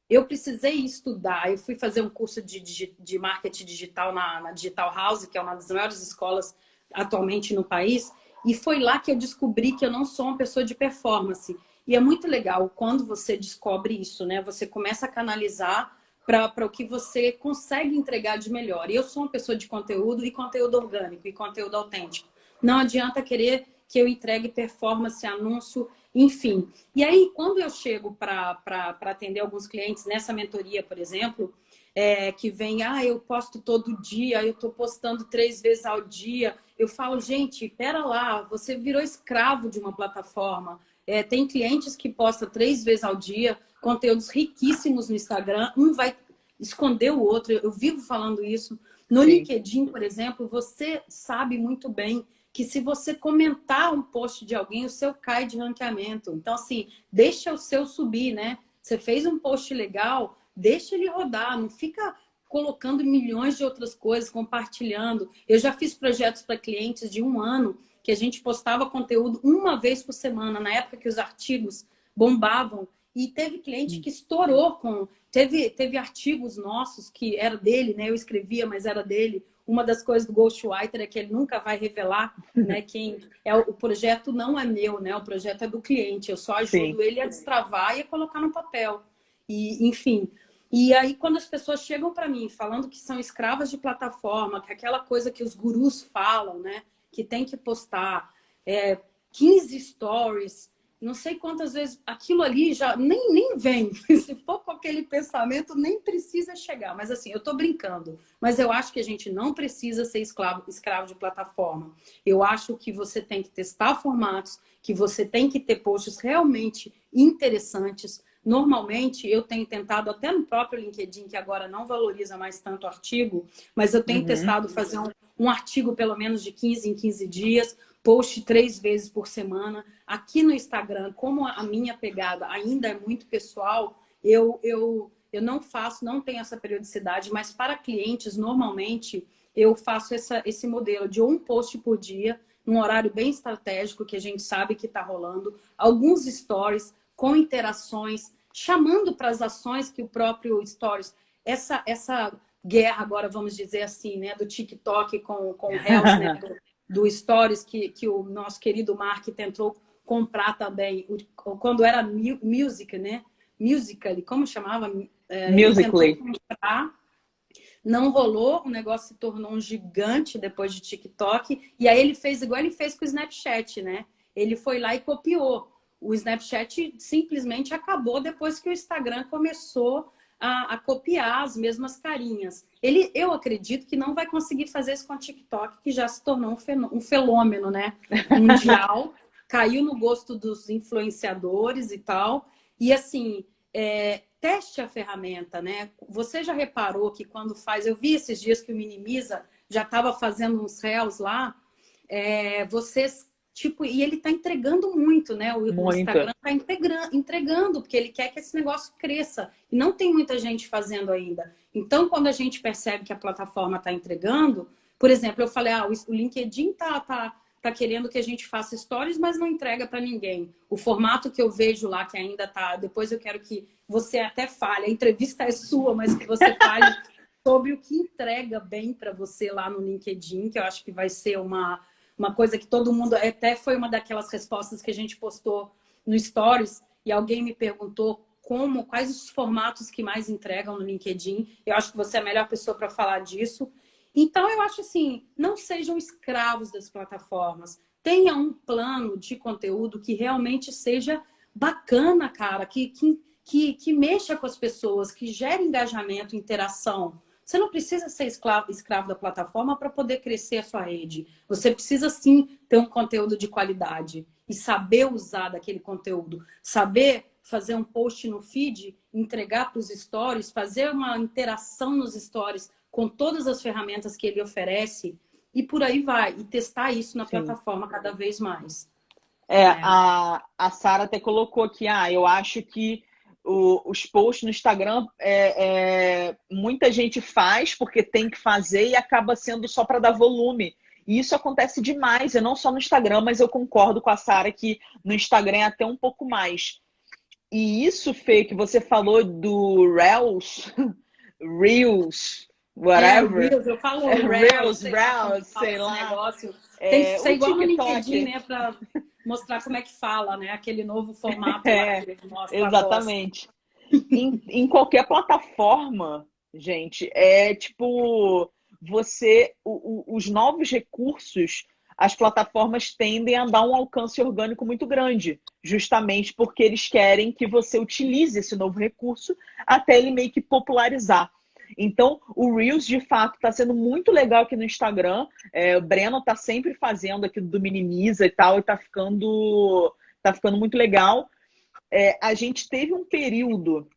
Eu precisei estudar, eu fui fazer um curso de marketing digital na Digital House, que é uma das maiores escolas atualmente no país, e foi lá que eu descobri que eu não sou uma pessoa de performance. E é muito legal quando você descobre isso, né? Você começa a canalizar para o que você consegue entregar de melhor. E eu sou uma pessoa de conteúdo e conteúdo orgânico e conteúdo autêntico. Não adianta querer que eu entregue performance, anúncio, enfim. E aí, quando eu chego para atender alguns clientes nessa mentoria, por exemplo, que vem, eu posto todo dia, eu estou postando 3 vezes ao dia, eu falo, gente, pera lá, você virou escravo de uma plataforma. Tem clientes que postam 3 vezes ao dia, conteúdos riquíssimos no Instagram, um vai esconder o outro, eu vivo falando isso. No Sim. LinkedIn, por exemplo, você sabe muito bem que se você comentar um post de alguém, o seu cai de ranqueamento. Então, assim, deixa o seu subir, né? Você fez um post legal, deixa ele rodar, não fica colocando milhões de outras coisas, compartilhando. Eu já fiz projetos para clientes de 1 ano que a gente postava conteúdo uma vez por semana, na época que os artigos bombavam. E teve cliente que estourou com... Teve artigos nossos que era dele, né? Eu escrevia, mas era dele. Uma das coisas do Ghostwriter é que ele nunca vai revelar, né? Quem o projeto não é meu, né? O projeto é do cliente. Eu só ajudo ele a destravar e a colocar no papel. E, enfim. E aí, quando as pessoas chegam para mim falando que são escravas de plataforma, que é aquela coisa que os gurus falam, né? Que tem que postar 15 stories, não sei quantas vezes, aquilo ali já nem vem. Se for com aquele pensamento, nem precisa chegar. Mas assim, eu tô brincando. Mas eu acho que a gente não precisa ser escravo de plataforma. Eu acho que você tem que testar formatos, que você tem que ter posts realmente interessantes. Normalmente, eu tenho tentado, até no próprio LinkedIn, que agora não valoriza mais tanto artigo, mas eu tenho testado fazer um artigo pelo menos de 15 em 15 dias, post 3 vezes por semana. Aqui no Instagram, como a minha pegada ainda é muito pessoal, eu não tenho essa periodicidade, mas para clientes, normalmente, eu faço esse modelo de um post por dia, num horário bem estratégico, que a gente sabe que está rolando, alguns stories com interações, chamando para as ações que o próprio Stories, essa guerra agora, vamos dizer assim, né, do TikTok com o Reels, né, do Stories que o nosso querido Mark tentou comprar também, quando era Music, né? Musical.ly, como chamava? Ele tentou comprar, não rolou, o negócio se tornou um gigante depois de TikTok, e aí ele fez igual ele fez com o Snapchat, né? Ele foi lá e copiou. O Snapchat simplesmente acabou depois que o Instagram começou a copiar as mesmas carinhas. Eu acredito que não vai conseguir fazer isso com o TikTok, que já se tornou um fenômeno, né? Mundial. Caiu no gosto dos influenciadores e tal. E assim, teste a ferramenta, né? Você já reparou que quando faz... Eu vi esses dias que o Minimiza já estava fazendo uns reels lá. Vocês... Tipo, e ele está entregando muito, né? O Instagram está entregando, porque ele quer que esse negócio cresça. E não tem muita gente fazendo ainda. Então, quando a gente percebe que a plataforma está entregando, por exemplo, eu falei, o LinkedIn tá querendo que a gente faça stories, mas não entrega para ninguém. O formato que eu vejo lá, que ainda tá... Depois eu quero que você até fale, a entrevista é sua, mas que você fale sobre o que entrega bem para você lá no LinkedIn, que eu acho que vai ser uma coisa que todo mundo... Até foi uma daquelas respostas que a gente postou no Stories, e alguém me perguntou quais os formatos que mais entregam no LinkedIn. Eu acho que você é a melhor pessoa para falar disso. Então, eu acho assim, não sejam escravos das plataformas. Tenha um plano de conteúdo que realmente seja bacana, cara, que mexa com as pessoas, que gere engajamento, interação. Você não precisa ser escravo da plataforma para poder crescer a sua rede. Você precisa, sim, ter um conteúdo de qualidade e saber usar daquele conteúdo. Saber fazer um post no feed, entregar para os stories, fazer uma interação nos stories com todas as ferramentas que ele oferece e por aí vai. E testar isso na plataforma cada vez mais. A Sara até colocou aqui, eu acho que os posts no Instagram muita gente faz porque tem que fazer e acaba sendo só para dar volume. E isso acontece demais, não só no Instagram, mas eu concordo com a Sara que no Instagram é até um pouco mais. E isso, Fê, que você falou do Reels, whatever. Reels, eu falo Reels, sei lá. Negócio. Tem que ser igual TikTok. No LinkedIn, né? Para mostrar como é que fala, né? Aquele novo formato lá que ele mostra. Exatamente. Em qualquer plataforma, gente, tipo os novos recursos, as plataformas tendem a dar um alcance orgânico muito grande, justamente porque eles querem que você utilize esse novo recurso até ele meio que popularizar. Então, o Reels, de fato, está sendo muito legal aqui no Instagram. O Breno está sempre fazendo aqui do Minimiza e tal, e está ficando muito legal. A gente teve um período,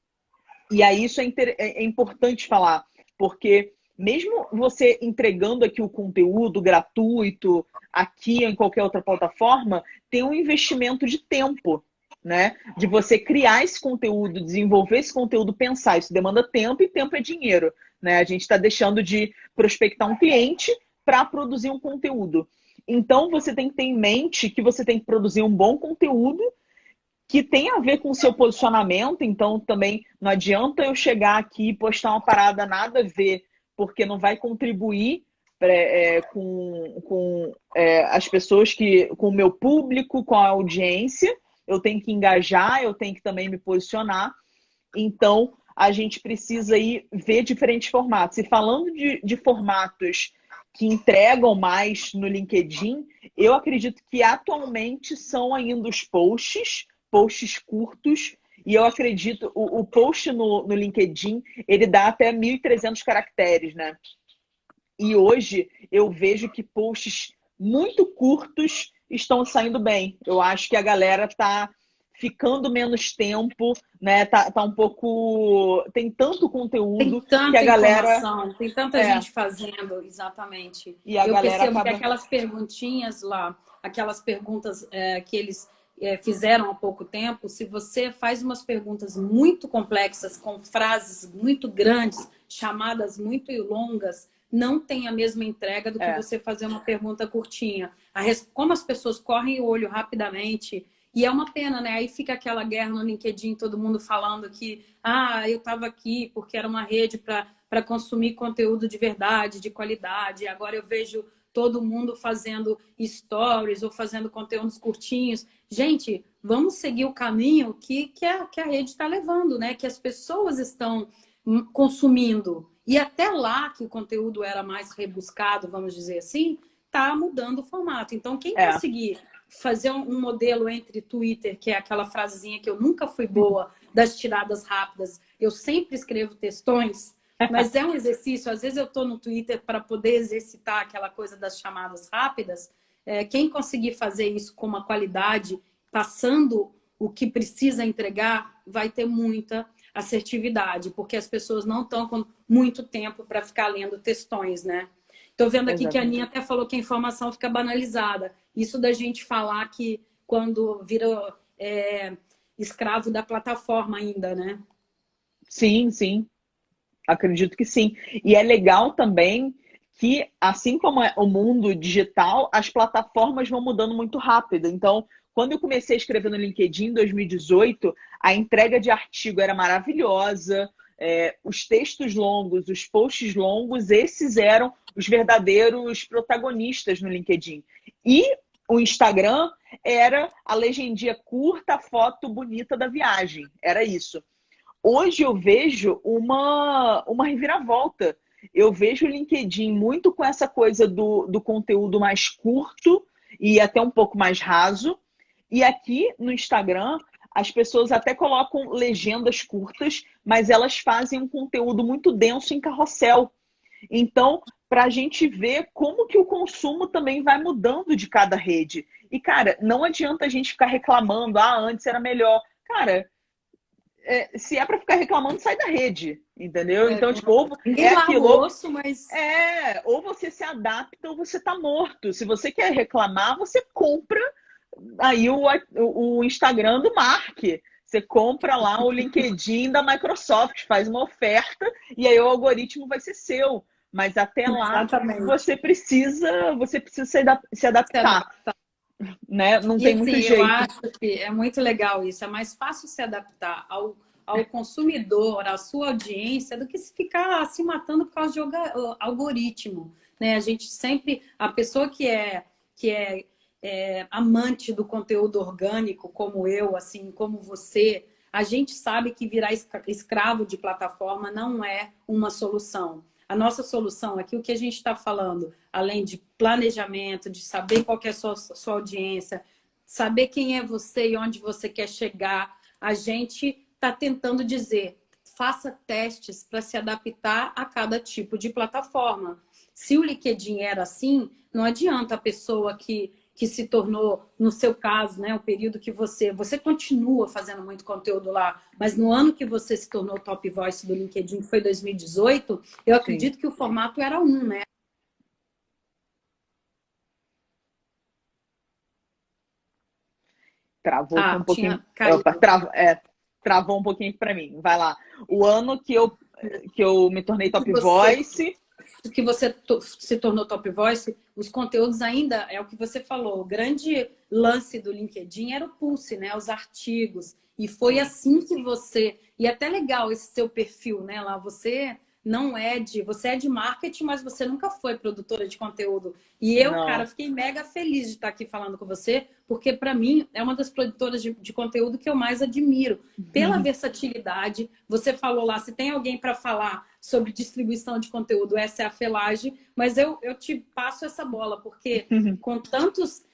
e aí isso é importante falar, porque mesmo você entregando aqui o conteúdo gratuito, aqui ou em qualquer outra plataforma, tem um investimento de tempo, né? De você criar esse conteúdo, desenvolver esse conteúdo, pensar. Isso demanda tempo e tempo é dinheiro, né? A gente está deixando de prospectar um cliente para produzir um conteúdo. Então, você tem que ter em mente que você tem que produzir um bom conteúdo que tem a ver com o seu posicionamento. Então, também não adianta eu chegar aqui e postar uma parada nada a ver, porque não vai contribuir com as pessoas, com o meu público, com a audiência. Eu tenho que engajar, eu tenho que também me posicionar. Então, a gente precisa aí ver diferentes formatos. E falando de formatos que entregam mais no LinkedIn, eu acredito que atualmente são ainda os posts curtos. E eu acredito, o post no LinkedIn, ele dá até 1.300 caracteres, né? E hoje eu vejo que posts muito curtos estão saindo bem. Eu acho que a galera tá ficando menos tempo, né? Tá um pouco... Tem tanto conteúdo que a galera... Tem tanta gente fazendo, exatamente. E a galera percebo acaba... que aquelas perguntinhas lá, aquelas perguntas que eles fizeram há pouco tempo, se você faz umas perguntas muito complexas, com frases muito grandes, chamadas muito longas, não tem a mesma entrega do que você fazer uma pergunta curtinha. Como as pessoas correm o olho rapidamente, e é uma pena, né? Aí fica aquela guerra no LinkedIn, todo mundo falando que eu estava aqui porque era uma rede para consumir conteúdo de verdade, de qualidade, agora eu vejo todo mundo fazendo stories ou fazendo conteúdos curtinhos. Gente, vamos seguir o caminho que a rede está levando, né? Que as pessoas estão consumindo. E até lá que o conteúdo era mais rebuscado, vamos dizer assim, está mudando o formato. Então, quem conseguir fazer um modelo entre Twitter, que é aquela frasezinha que eu nunca fui boa, das tiradas rápidas, eu sempre escrevo textões, mas é um exercício. Às vezes eu estou no Twitter para poder exercitar aquela coisa das chamadas rápidas. Quem conseguir fazer isso com uma qualidade, passando o que precisa entregar, vai ter muita assertividade, porque as pessoas não estão com muito tempo para ficar lendo textões, né? Estou vendo aqui que a Aninha até falou que a informação fica banalizada. Isso da gente falar que quando vira escravo da plataforma ainda, né? Sim, sim. Acredito que sim. E é legal também que, assim como é o mundo digital, as plataformas vão mudando muito rápido. Então, quando eu comecei a escrever no LinkedIn em 2018, a entrega de artigo era maravilhosa, os textos longos, os posts longos, esses eram os verdadeiros protagonistas no LinkedIn. E o Instagram era a legendinha curta, a foto bonita da viagem. Era isso. Hoje eu vejo uma reviravolta. Eu vejo o LinkedIn muito com essa coisa do conteúdo mais curto e até um pouco mais raso. E aqui no Instagram, as pessoas até colocam legendas curtas, mas elas fazem um conteúdo muito denso em carrossel. Então, para a gente ver como que o consumo também vai mudando de cada rede. E, cara, não adianta a gente ficar reclamando, antes era melhor. Cara, se é para ficar reclamando, sai da rede, entendeu? Então, tipo, ninguém lava o osso, mas... ou você se adapta ou você tá morto. Se você quer reclamar, você compra aí o Instagram do Mark. Você compra lá o LinkedIn da Microsoft, faz uma oferta e aí o algoritmo vai ser seu. Mas até lá, Exatamente. você precisa se adaptar. Né? Não tem muito jeito. Eu acho que é muito legal isso. É mais fácil se adaptar ao consumidor, à sua audiência, do que se ficar se matando por causa de algoritmo. Né? A gente sempre... A pessoa que é amante do conteúdo orgânico, como eu, assim, como você, a gente sabe que virar escravo de plataforma não é uma solução. A nossa solução aqui, o que a gente está falando, além de planejamento, de saber qual que é a sua audiência, saber quem é você e onde você quer chegar, a gente está tentando dizer, faça testes para se adaptar a cada tipo de plataforma. Se o LinkedIn era assim, não adianta a pessoa que se tornou, no seu caso, né, o período que você continua fazendo muito conteúdo lá, mas no ano que você se tornou Top Voice do LinkedIn, que foi 2018, eu acredito que o formato era né? Travou aqui um pouquinho. Travou um pouquinho para mim. Vai lá. O ano que eu me tornei Top Voice... que você se tornou Top Voice, os conteúdos ainda, é o que você falou, o grande lance do LinkedIn era o Pulse, né? Os artigos. E foi assim que você... E até legal esse seu perfil, né? Lá você você é de marketing, mas você nunca foi produtora de conteúdo. E eu, cara, fiquei mega feliz de estar aqui falando com você, porque para mim é uma das produtoras de conteúdo que eu mais admiro. Pela versatilidade, você falou lá, se tem alguém para falar sobre distribuição de conteúdo, essa é a Felage, mas eu te passo essa bola, porque com tantos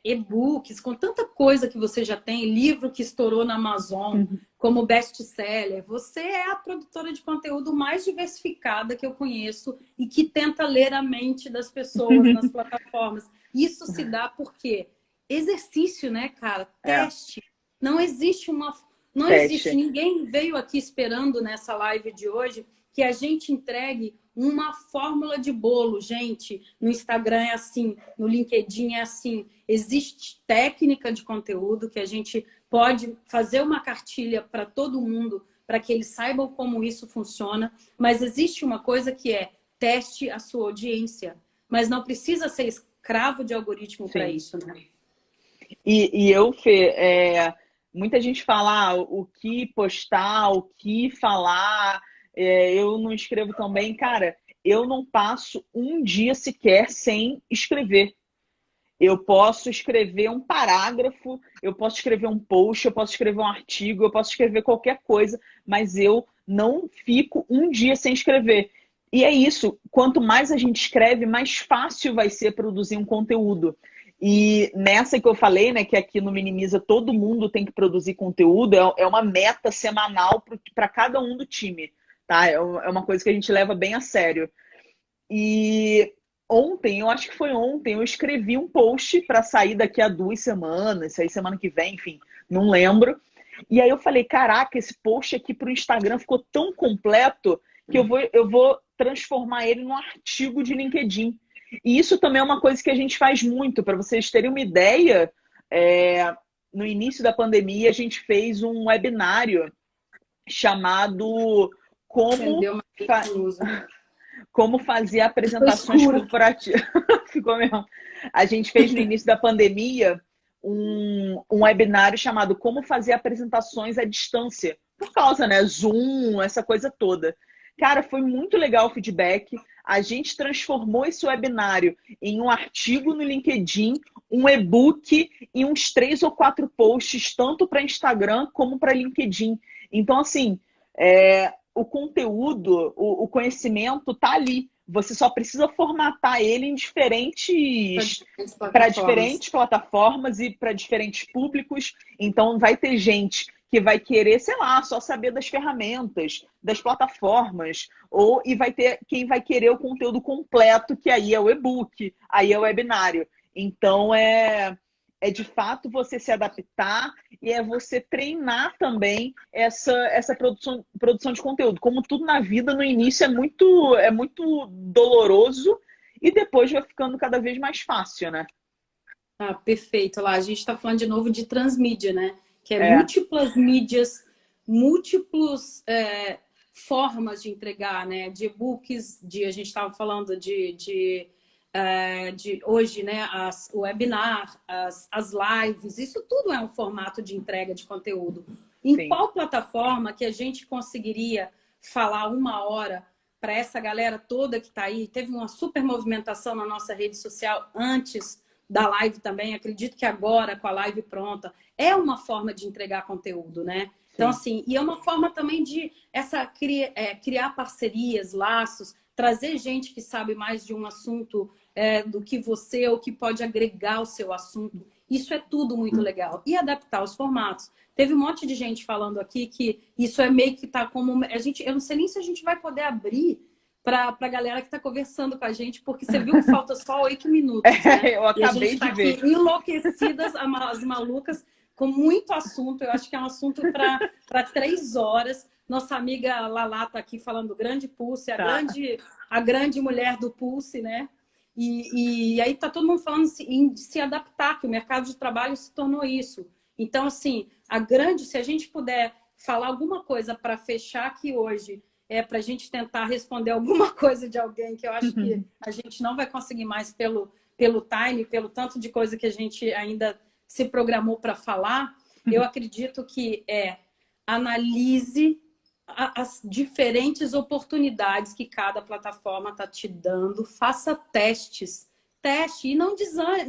e-books, com tanta coisa que você já tem, livro que estourou na Amazon, como best-seller, você é a produtora de conteúdo mais diversificada que eu conheço e que tenta ler a mente das pessoas nas plataformas. Isso se dá porque exercício, né, cara? Teste. Não existe ninguém veio aqui esperando nessa live de hoje que a gente entregue uma fórmula de bolo, gente. No Instagram é assim, no LinkedIn é assim. Existe técnica de conteúdo que a gente pode fazer uma cartilha para todo mundo, para que eles saibam como isso funciona. Mas existe uma coisa que é teste a sua audiência. Mas não precisa ser escravo de algoritmo para isso, né? E eu, Fê, muita gente fala o que postar, o que falar... eu não escrevo tão bem. Cara, eu não passo um dia sequer sem escrever. Eu posso escrever um parágrafo, eu posso escrever um post, eu posso escrever um artigo, eu posso escrever qualquer coisa, mas eu não fico um dia sem escrever. E é isso, quanto mais a gente escreve, mais fácil vai ser produzir um conteúdo. E nessa que eu falei, né, que aqui no Minimiza todo mundo tem que produzir conteúdo, é uma meta semanal para cada um do time, tá? É uma coisa que a gente leva bem a sério. E ontem, eu acho que foi ontem, eu escrevi um post para sair daqui a 2 semanas, sair semana que vem, enfim, não lembro. E aí eu falei, caraca, esse post aqui pro Instagram ficou tão completo que eu vou transformar ele num artigo de LinkedIn. E isso também é uma coisa que a gente faz muito. Para vocês terem uma ideia, no início da pandemia a gente fez um webinário chamado Como fazer apresentações corporativas. Ficou mesmo. A gente fez no início da pandemia um webinário chamado Como fazer apresentações à distância. Por causa, né? Zoom, essa coisa toda. Cara, foi muito legal o feedback. A gente transformou esse webinário em um artigo no LinkedIn, um e-book e uns 3 ou 4 posts, tanto para Instagram como para LinkedIn. Então, assim, o conteúdo, o conhecimento tá ali. Você só precisa formatar ele em para diferentes plataformas e para diferentes públicos. Então, vai ter gente que vai querer, sei lá, só saber das ferramentas, das plataformas, e vai ter quem vai querer o conteúdo completo, que aí é o e-book, aí é o webinário. Então, é de fato você se adaptar e é você treinar também essa produção de conteúdo. Como tudo na vida, no início é muito doloroso e depois vai ficando cada vez mais fácil, né? Ah, perfeito. Lá, a gente está falando de novo de transmídia, né? Que é múltiplas mídias, múltiplas formas de entregar, né? De e-books, a gente estava falando de hoje, né? O webinar, as lives, isso tudo é um formato de entrega de conteúdo. Em qual plataforma que a gente conseguiria falar 1 hora para essa galera toda que está aí? Teve uma super movimentação na nossa rede social antes da live também, acredito que agora com a live pronta, é uma forma de entregar conteúdo, né? Sim. Então, assim, e é uma forma também de criar parcerias, laços, trazer gente que sabe mais de um assunto do que você ou que pode agregar o seu assunto. Isso é tudo muito legal. E adaptar os formatos. Teve um monte de gente falando aqui que isso é meio que tá como... eu não sei nem se a gente vai poder abrir para a galera que está conversando com a gente, porque você viu que falta só 8 minutos, né? Eu acabei de ver. Aqui enlouquecidas, as malucas, com muito assunto. Eu acho que é um assunto para 3 horas. Nossa amiga Lala está aqui falando do grande Pulse, a grande mulher do Pulse, né? E aí está todo mundo falando de se adaptar, que o mercado de trabalho se tornou isso. Então, assim, se a gente puder falar alguma coisa para fechar aqui hoje, para a gente tentar responder alguma coisa de alguém, que eu acho que a gente não vai conseguir mais pelo time, pelo tanto de coisa que a gente ainda se programou para falar. Eu acredito que analise as diferentes oportunidades que cada plataforma está te dando, faça teste e não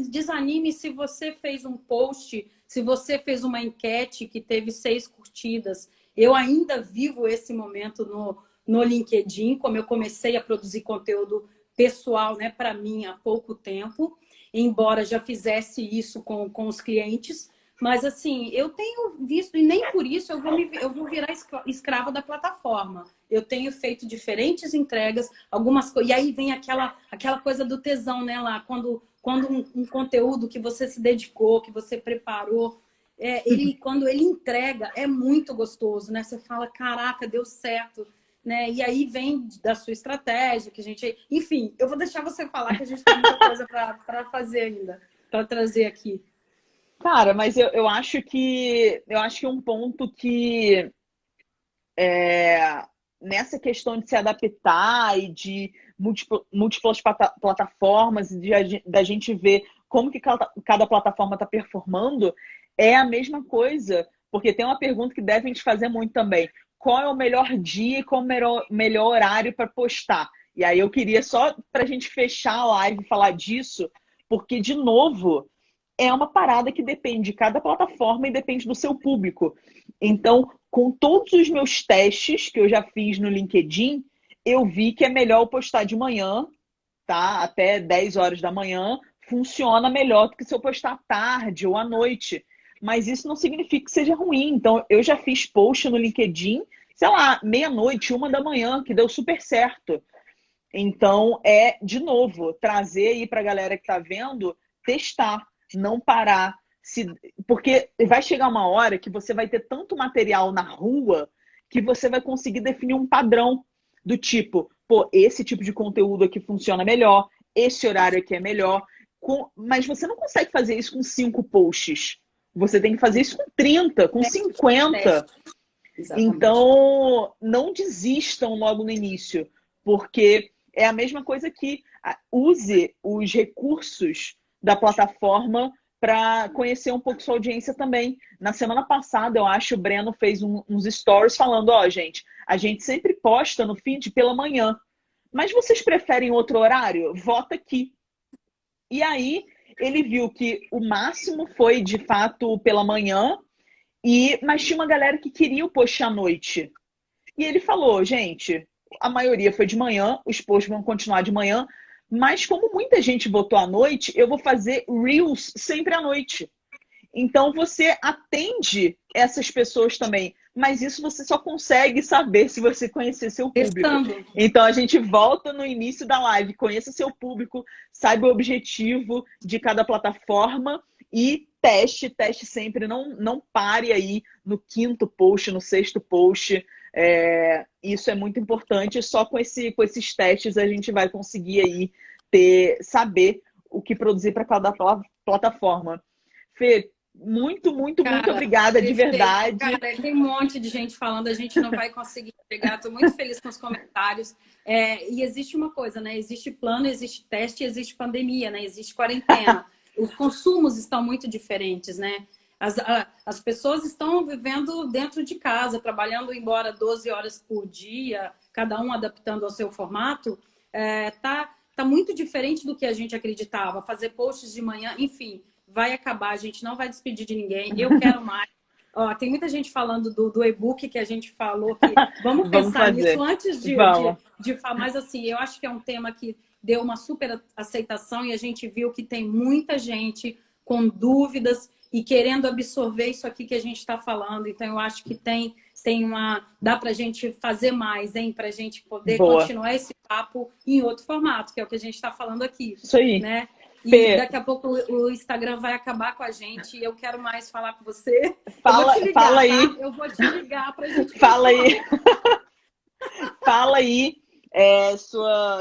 desanime se você fez um post, se você fez uma enquete que teve 6 curtidas. Eu ainda vivo esse momento no LinkedIn, como eu comecei a produzir conteúdo pessoal, né, para mim há pouco tempo, embora já fizesse isso com os clientes. Mas, assim, eu tenho visto, e nem por isso eu vou virar escrava da plataforma. Eu tenho feito diferentes entregas, algumas coisas. E aí vem aquela coisa do tesão, né, lá, quando um conteúdo que você se dedicou, que você preparou, quando ele entrega, é muito gostoso, né? Você fala, caraca, deu certo. Né? E aí vem da sua estratégia, que a gente... Enfim, eu vou deixar você falar que a gente tem muita coisa para fazer ainda, para trazer aqui. Cara, mas eu acho que um ponto que nessa questão de se adaptar e de múltiplas plataformas, da gente ver como que cada plataforma está performando, é a mesma coisa, porque tem uma pergunta que devem te fazer muito também. Qual é o melhor dia e qual é o melhor horário para postar? E aí eu queria só para a gente fechar a live e falar disso, porque, de novo, é uma parada que depende de cada plataforma e depende do seu público. Então, com todos os meus testes que eu já fiz no LinkedIn, eu vi que é melhor eu postar de manhã, tá? Até 10 horas da manhã, funciona melhor do que se eu postar à tarde ou à noite. Mas isso não significa que seja ruim. Então, eu já fiz post no LinkedIn, sei lá, meia-noite, 1 da manhã, que deu super certo. Então, de novo, trazer aí para a galera que está vendo, testar, não parar. Porque vai chegar uma hora que você vai ter tanto material na rua que você vai conseguir definir um padrão do tipo, pô, esse tipo de conteúdo aqui funciona melhor, esse horário aqui é melhor. Mas você não consegue fazer isso com 5 posts. Você tem que fazer isso com 30, com 50. Exatamente. Então, não desistam logo no início, porque é a mesma coisa que use os recursos da plataforma para conhecer um pouco sua audiência também. Na semana passada, eu acho, o Breno fez uns stories falando, ó, gente, a gente sempre posta no feed pela manhã, mas vocês preferem outro horário? Vota aqui. E aí, ele viu que o máximo foi, de fato, pela manhã, mas tinha uma galera que queria o post à noite. E ele falou, gente, a maioria foi de manhã, os posts vão continuar de manhã, mas como muita gente votou à noite, eu vou fazer Reels sempre à noite. Então você atende essas pessoas também, mas isso você só consegue saber se você conhecer seu público. Então a gente volta no início da live, conheça seu público, saiba o objetivo de cada plataforma e teste sempre, não pare aí no 5º post, no 6º post. Isso é muito importante, só com esses testes a gente vai conseguir aí saber o que produzir para cada plataforma. Fê, muito obrigada, de verdade. Cara, tem um monte de gente falando, a gente não vai conseguir pegar. Estou muito feliz com os comentários. E existe uma coisa, né? Existe plano, existe teste, existe pandemia, né? Existe quarentena. Os consumos estão muito diferentes, né? As pessoas estão vivendo dentro de casa, trabalhando embora 12 horas por dia, cada um adaptando ao seu formato. Tá muito diferente do que a gente acreditava. Fazer posts de manhã, enfim, vai acabar. A gente não vai despedir de ninguém. Eu quero mais. Ó, tem muita gente falando do e-book que a gente falou que vamos pensar nisso antes de falar. Mas assim, eu acho que é um tema que deu uma super aceitação e a gente viu que tem muita gente com dúvidas e querendo absorver isso aqui que a gente está falando. Então, eu acho que dá para a gente fazer mais, hein? Para a gente poder continuar esse papo em outro formato, que é o que a gente está falando aqui. Isso aí. Né? E daqui a pouco o Instagram vai acabar com a gente e eu quero mais falar com você. Fala aí. Tá? Eu vou te ligar para a gente... Fala aí. Fala aí.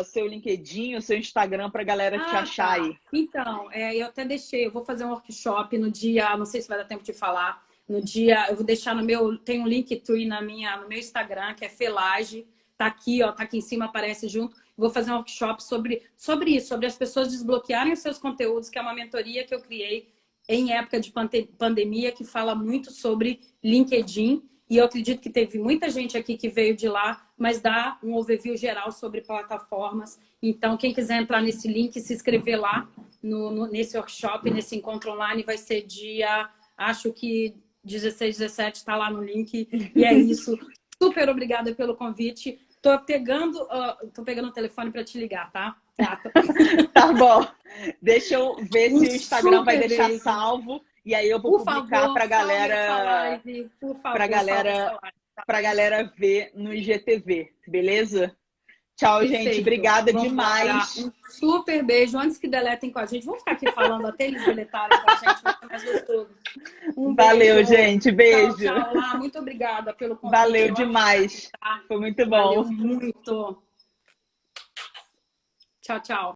Seu LinkedIn, o seu Instagram para a galera te achar aí. Então, eu até deixei, eu vou fazer um workshop no dia, não sei se vai dar tempo de falar, no dia, eu vou deixar tem um Linktree no meu Instagram, que é Felage, tá aqui, ó, tá aqui em cima, aparece junto. Vou fazer um workshop sobre isso, sobre as pessoas desbloquearem os seus conteúdos, que é uma mentoria que eu criei em época de pandemia, que fala muito sobre LinkedIn. E eu acredito que teve muita gente aqui que veio de lá, mas dá um overview geral sobre plataformas. Então, quem quiser entrar nesse link, se inscrever lá nesse workshop, nesse encontro online, vai ser dia, acho que 16, 17, está lá no link. E é isso. Super obrigada pelo convite. Tô pegando o telefone para te ligar, tá? Tá bom. Deixa eu ver se o Instagram vai deixar salvo. E aí eu vou publicar para a galera ver no IGTV, beleza? Tchau, perfeito. Gente. Obrigada demais. Um super beijo. Antes que deletem com a gente, vamos ficar aqui falando até eles deletarem com a gente, vai ser mais gostoso. Valeu, gente. Beijo. Tchau, tchau. Muito obrigada pelo convite. Valeu demais. Foi muito bom. Valeu muito. Tchau, tchau.